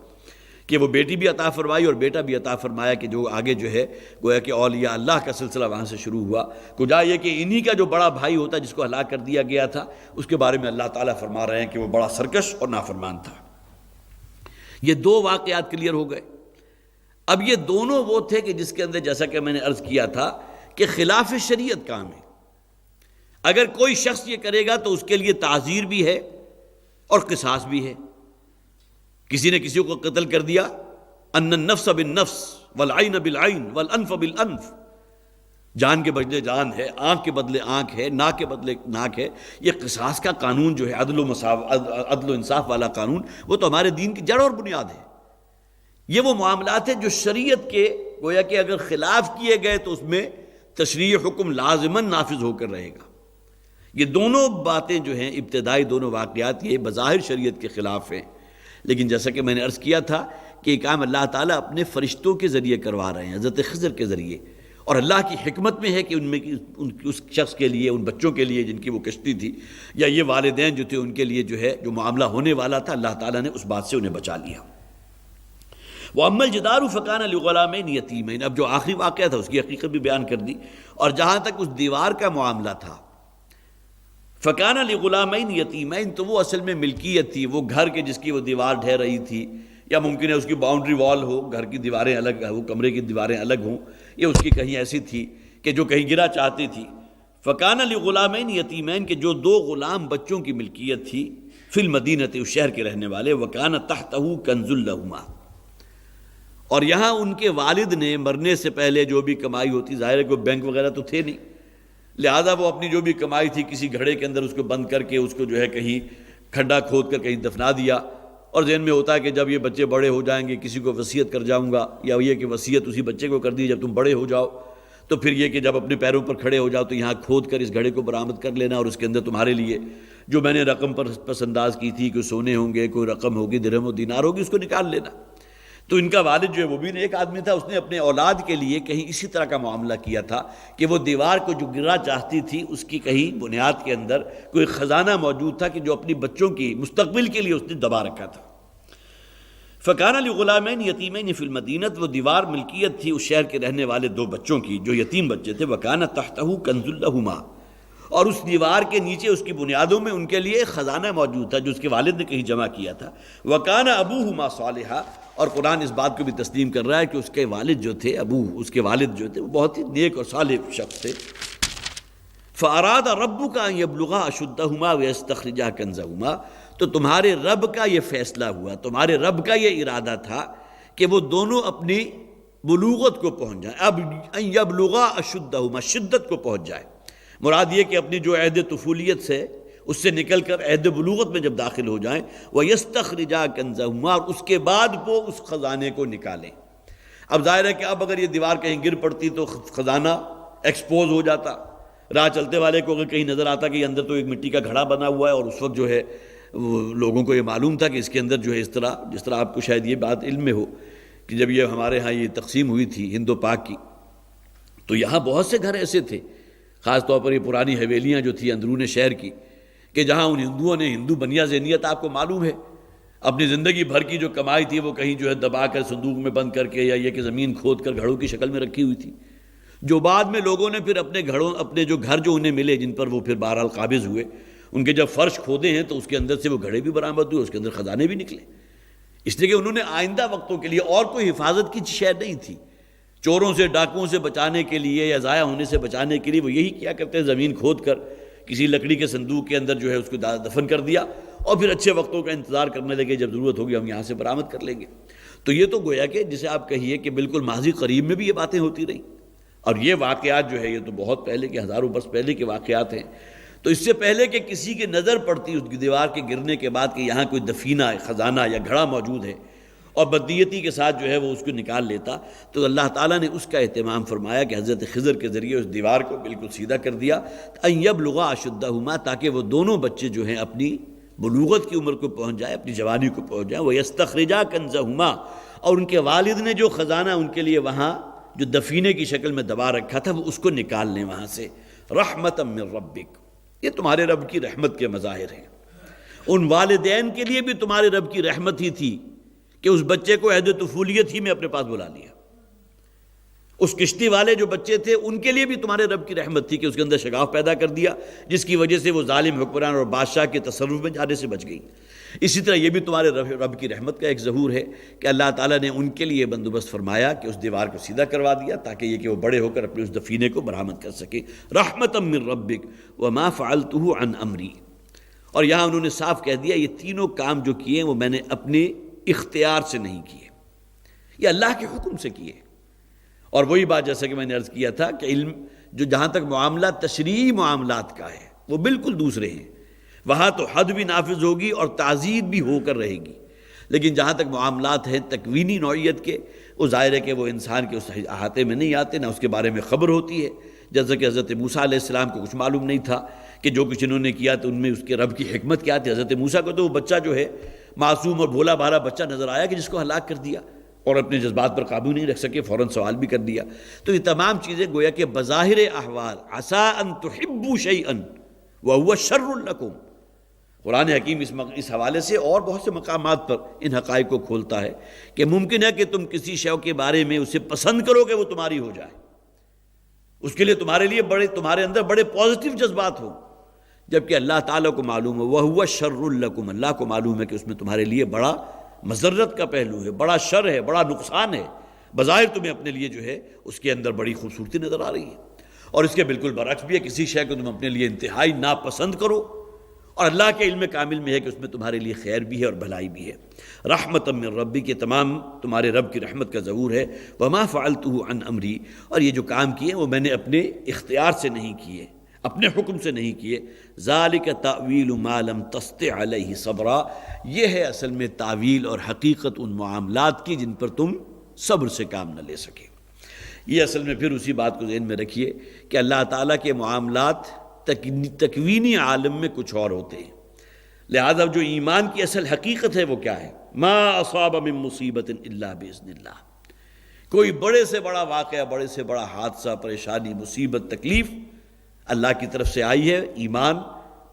کہ وہ بیٹی بھی عطا فرمائی اور بیٹا بھی عطا فرمایا کہ جو آگے جو ہے گویا کہ اولیاء اللہ کا سلسلہ وہاں سے شروع ہوا۔ کجا یہ کہ انہی کا جو بڑا بھائی ہوتا جس کو ہلاک کر دیا گیا تھا، اس کے بارے میں اللہ تعالیٰ فرما رہے ہیں کہ وہ بڑا سرکش اور نافرمان تھا۔ یہ دو واقعات کلیئر ہو گئے۔ اب یہ دونوں وہ تھے کہ جس کے اندر جیسا کہ میں نے عرض کیا تھا کہ خلاف شریعت کام ہے۔ اگر کوئی شخص یہ کرے گا تو اس کے لیے تعزیر بھی ہے اور قصاص بھی ہے۔ کسی نے کسی کو قتل کر دیا، ان النفس بالنفس والعین بالعین والانف بالانف، جان کے بدلے جان ہے، آنکھ کے بدلے آنکھ ہے، ناک کے بدلے ناک ہے۔ یہ قصاص کا قانون جو ہے عدل و انصاف والا قانون، وہ تو ہمارے دین کی جڑ اور بنیاد ہے۔ یہ وہ معاملات ہیں جو شریعت کے گویا کہ اگر خلاف کیے گئے تو اس میں تشریع حکم لازماً نافذ ہو کر رہے گا۔ یہ دونوں باتیں جو ہیں، ابتدائی دونوں واقعات، یہ بظاہر شریعت کے خلاف ہیں، لیکن جیسا کہ میں نے عرض کیا تھا کہ یہ کام اللہ تعالیٰ اپنے فرشتوں کے ذریعے کروا رہے ہیں، حضرت خضر کے ذریعے، اور اللہ کی حکمت میں ہے کہ ان میں اس شخص کے لیے، ان بچوں کے لیے جن کی وہ کشتی تھی، یا یہ والدین جو تھے ان کے لیے جو ہے جو معاملہ ہونے والا تھا، اللہ تعالیٰ نے اس بات سے انہیں بچا لیا۔ وَأَمَّا الْجِدَارُ فَكَانَ لِغُلَامَيْنِ يَتِيمَيْنِ، اب جو آخری واقعہ تھا اس کی حقیقت بھی بیان کر دی، اور جہاں تک اس دیوار کا معاملہ تھا، فَكَانَ لِغُلَامَيْنِ يَتِيمَيْنِ، تو وہ اصل میں ملکیت تھی، وہ گھر کے جس کی وہ دیوار ڈھہ رہی تھی، یا ممکن ہے اس کی باؤنڈری وال ہو، گھر کی دیواریں الگ، وہ کمرے کی دیواریں الگ ہوں، یہ اس کی کہیں ایسی تھی کہ جو کہیں گرا چاہتی تھی۔ فَكَانَ لِغُلَامَيْنِ يَتِيمَيْنِ، کہ جو دو غلام بچوں کی ملکیت تھی، فی المدینۃ، اس شہر کے رہنے والے، وَكَانَ تَحْتَهُ كَنْزٌ لَهُمَا، اور یہاں ان کے والد نے مرنے سے پہلے جو بھی کمائی ہوتی، ظاہر ہے کوئی بینک وغیرہ تو تھے نہیں، لہذا وہ اپنی جو بھی کمائی تھی کسی گھڑے کے اندر اس کو بند کر کے اس کو جو ہے کہیں کھڈا کھود کر کہیں دفنا دیا، اور ذہن میں ہوتا ہے کہ جب یہ بچے بڑے ہو جائیں گے کسی کو وصیت کر جاؤں گا، یا یہ کہ وصیت اسی بچے کو کر دی جب تم بڑے ہو جاؤ، تو پھر یہ کہ جب اپنے پیروں پر کھڑے ہو جاؤ تو یہاں کھود کر اس گھڑے کو برآمد کر لینا، اور اس کے اندر تمہارے لیے جو میں نے رقم پر پس انداز کی تھی، کوئی سونے ہوں گے، کوئی رقم ہوگی، درہم و دینار ہوگی، اس کو نکال لینا۔ تو ان کا والد جو ہے وہ بھی ایک آدمی تھا، اس نے اپنے اولاد کے لیے کہیں اسی طرح کا معاملہ کیا تھا کہ وہ دیوار کو جو گرا چاہتی تھی اس کی کہیں بنیاد کے اندر کوئی خزانہ موجود تھا کہ جو اپنی بچوں کی مستقبل کے لیے اس نے دبا رکھا تھا۔ فَكَانَ لِغُلَامَيْنِ يَتِيمَيْنِ فِي الْمَدِينَةِ، وہ دیوار ملکیت تھی اس شہر کے رہنے والے دو بچوں کی جو یتیم بچے تھے، وَكَانَ تَحْتَهُ كَنْزٌ لَهُمَا، اور اس دیوار کے نیچے اس کی بنیادوں میں ان کے لیے ایک خزانہ موجود تھا جو اس کے والد نے کہیں جمع کیا تھا۔ وَكَانَ أَبُوهُمَا صَالِحًا، اور قرآن اس بات کو بھی تسلیم کر رہا ہے کہ اس کے والد جو تھے، اس کے والد جو تھے وہ بہت ہی نیک اور صالح شخص تھے۔ فَأَرَادَ رَبُّكَ أَن يَبْلُغَا أَشُدَّهُمَا وَيَسْتَخْرِجَا كَنْزَهُمَا، تو تمہارے رب کا یہ فیصلہ ہوا، تمہارے رب کا یہ ارادہ تھا کہ وہ دونوں اپنی بلوغت کو پہنچ جائیں، اب ان یبلغا اشدہما، شدت کو پہنچ جائے، مراد یہ کہ اپنی جو عہد طفولیت سے اس سے نکل کر عہد بلوغت میں جب داخل ہو جائیں، وَيَسْتَخْرِجَا كَنْزَهُمَا، اور اس کے بعد وہ اس خزانے کو نکالیں۔ اب ظاہر ہے کہ اب اگر یہ دیوار کہیں گر پڑتی تو خزانہ ایکسپوز ہو جاتا، راہ چلتے والے کو اگر کہیں نظر آتا کہ یہ اندر تو ایک مٹی کا گھڑا بنا ہوا ہے، اور اس وقت جو ہے لوگوں کو یہ معلوم تھا کہ اس کے اندر جو ہے اس طرح، جس طرح آپ کو شاید یہ بات علم میں ہو کہ جب یہ ہمارے ہاں یہ تقسیم ہوئی تھی ہند و پاک کی، تو یہاں بہت سے گھر ایسے تھے، خاص طور پر یہ پرانی حویلیاں جو تھیں اندرون شہر کی، کہ جہاں ان ہندوؤں نے، ہندو بنیا ذہنیت آپ کو معلوم ہے، اپنی زندگی بھر کی جو کمائی تھی وہ کہیں جو ہے دبا کر صندوق میں بند کر کے، یا یہ کہ زمین کھود کر گھڑوں کی شکل میں رکھی ہوئی تھی، جو بعد میں لوگوں نے پھر اپنے گھروں، اپنے جو گھر جو انہیں ملے جن پر وہ پھر بہرحال قابض ہوئے، ان کے جب فرش کھودے ہیں تو اس کے اندر سے وہ گھڑے بھی برآمد ہوئے، اس کے اندر خزانے بھی نکلے، اس لیے کہ انہوں نے آئندہ وقتوں کے لیے اور کوئی حفاظت کی شے نہیں تھی، چوروں سے، ڈاکوؤں سے بچانے کے لیے یا ضائع ہونے سے بچانے کے لیے وہ یہی کیا کرتے ہیں، زمین کھود کر کسی لکڑی کے صندوق کے اندر جو ہے اس کو دفن کر دیا، اور پھر اچھے وقتوں کا انتظار کرنے لگے، جب ضرورت ہوگی ہم یہاں سے برآمد کر لیں گے۔ تو یہ تو گویا کہ جسے آپ کہیے کہ بالکل ماضی قریب میں بھی یہ باتیں ہوتی رہیں، اور یہ واقعات جو ہے یہ تو بہت پہلے کے، ہزاروں برس پہلے کے واقعات ہیں۔ تو اس سے پہلے کہ کسی کی نظر پڑتی اس دیوار کے گرنے کے بعد کہ یہاں کوئی دفینہ، خزانہ یا گھڑا موجود ہے، اور بدنیتی کے ساتھ جو ہے وہ اس کو نکال لیتا، تو اللہ تعالیٰ نے اس کا اہتمام فرمایا کہ حضرت خضر کے ذریعے اس دیوار کو بالکل سیدھا کر دیا، ان یبلغا اشدہما، تاکہ وہ دونوں بچے جو ہیں اپنی بلوغت کی عمر کو پہنچ جائے، اپنی جوانی کو پہنچ جائیں، وَيَسْتَخْرِجَا كَنْزَهُمَا، اور ان کے والد نے جو خزانہ ان کے لیے وہاں جو دفینے کی شکل میں دبا رکھا تھا وہ اس کو نکال لیں وہاں سے، رحمتا من ربک، یہ تمہارے رب کی رحمت کے مظاہر ہیں۔ ان والدین کے لیے بھی تمہارے رب کی رحمت ہی تھی کہ اس بچے کو عہد طفولیت ہی میں اپنے پاس بلا لیا، اس کشتی والے جو بچے تھے ان کے لیے بھی تمہارے رب کی رحمت تھی کہ اس کے اندر شگاف پیدا کر دیا، جس کی وجہ سے وہ ظالم حکمران اور بادشاہ کے تصرف میں جانے سے بچ گئی۔ اسی طرح یہ بھی تمہارے رب کی رحمت کا ایک ظہور ہے کہ اللہ تعالیٰ نے ان کے لیے بندوبست فرمایا کہ اس دیوار کو سیدھا کروا دیا، تاکہ یہ کہ وہ بڑے ہو کر اپنے اس دفینے کو برآمد کر سکے، رحمتا من ربک وما فعلتہ عن امری، اور یہاں انہوں نے صاف کہہ دیا یہ تینوں کام جو کیے وہ میں نے اپنے اختیار سے نہیں کیے، یہ اللہ کے حکم سے کیے۔ اور وہی بات جیسا کہ میں نے عرض کیا تھا کہ علم جو جہاں تک معاملہ تشریعی معاملات کا ہے وہ بالکل دوسرے ہیں، وہاں تو حد بھی نافذ ہوگی اور تعزیر بھی ہو کر رہے گی، لیکن جہاں تک معاملات ہیں تکوینی نوعیت کے، وہ ظاہر ہے کہ وہ انسان کے اس احاطے میں نہیں آتے، نہ اس کے بارے میں خبر ہوتی ہے. جیسا کہ حضرت موسیٰ علیہ السلام کو کچھ معلوم نہیں تھا کہ جو کچھ انہوں نے کیا تو ان میں اس کے رب کی حکمت کیا تھی. حضرت موسیٰ کو تو وہ بچہ جو ہے معصوم اور بھولا بھالا بچہ نظر آیا کہ جس کو ہلاک کر دیا، اور اپنے جذبات پر قابو نہیں رکھ سکے، فوراً سوال بھی کر دیا. تو یہ تمام چیزیں گویا کہ بظاہر احوال عسیٰ ان تحبوا شیئا وہو شر لکم. قرآن حکیم اس حوالے سے اور بہت سے مقامات پر ان حقائق کو کھولتا ہے کہ ممکن ہے کہ تم کسی شے کے بارے میں اسے پسند کرو کہ وہ تمہاری ہو جائے، اس کے لیے تمہارے اندر بڑے پازیٹیو جذبات ہوں، جبکہ اللہ تعالیٰ کو معلوم ہے وہو شر لکم، اللہ کو معلوم ہے کہ اس میں تمہارے لیے بڑا مضرت کا پہلو ہے، بڑا شر ہے، بڑا نقصان ہے. بظاہر تمہیں اپنے لیے جو ہے اس کے اندر بڑی خوبصورتی نظر آ رہی ہے، اور اس کے بالکل برعکس بھی ہے، کسی شے کو تم اپنے لیے انتہائی ناپسند کرو اور اللہ کے علم کامل میں ہے کہ اس میں تمہارے لیے خیر بھی ہے اور بھلائی بھی ہے. رحمت من ربی کے تمام تمہارے رب کی رحمت کا ظہور ہے. وما فعلتہ عن امری، اور یہ جو کام کیے وہ میں نے اپنے اختیار سے نہیں کیے، اپنے حکم سے نہیں کیے. ذالک تأویل ما لم تستطع علیہ صبرا، یہ ہے اصل میں تعویل اور حقیقت ان معاملات کی جن پر تم صبر سے کام نہ لے سکے. یہ اصل میں پھر اسی بات کو ذہن میں رکھیے کہ اللہ تعالیٰ کے معاملات تکوینی عالم میں کچھ اور ہوتے ہیں، لہذا جو ایمان کی اصل حقیقت ہے وہ کیا ہے؟ ما اصاب من مصیبت الا باذن اللہ. کوئی بڑے سے بڑا واقعہ، بڑے سے بڑا حادثہ، پریشانی، مصیبت، تکلیف اللہ کی طرف سے آئی ہے. ایمان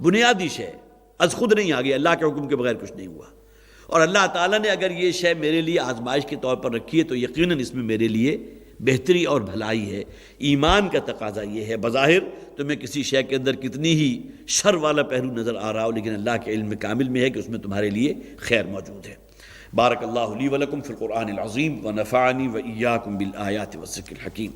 بنیادی شے از خود نہیں آ گئی، اللہ کے حکم کے بغیر کچھ نہیں ہوا. اور اللہ تعالیٰ نے اگر یہ شے میرے لیے آزمائش کے طور پر رکھی ہے تو یقیناً اس میں میرے لیے بہتری اور بھلائی ہے. ایمان کا تقاضا یہ ہے، بظاہر تمہیں کسی شے کے اندر کتنی ہی شر والا پہلو نظر آ رہا ہو، لیکن اللہ کے علم کامل میں ہے کہ اس میں تمہارے لیے خیر موجود ہے. بارک اللہ لی ولکم فی القرآن العظیم ونفعنی وإیاکم بالآیات والذکر الحکیم.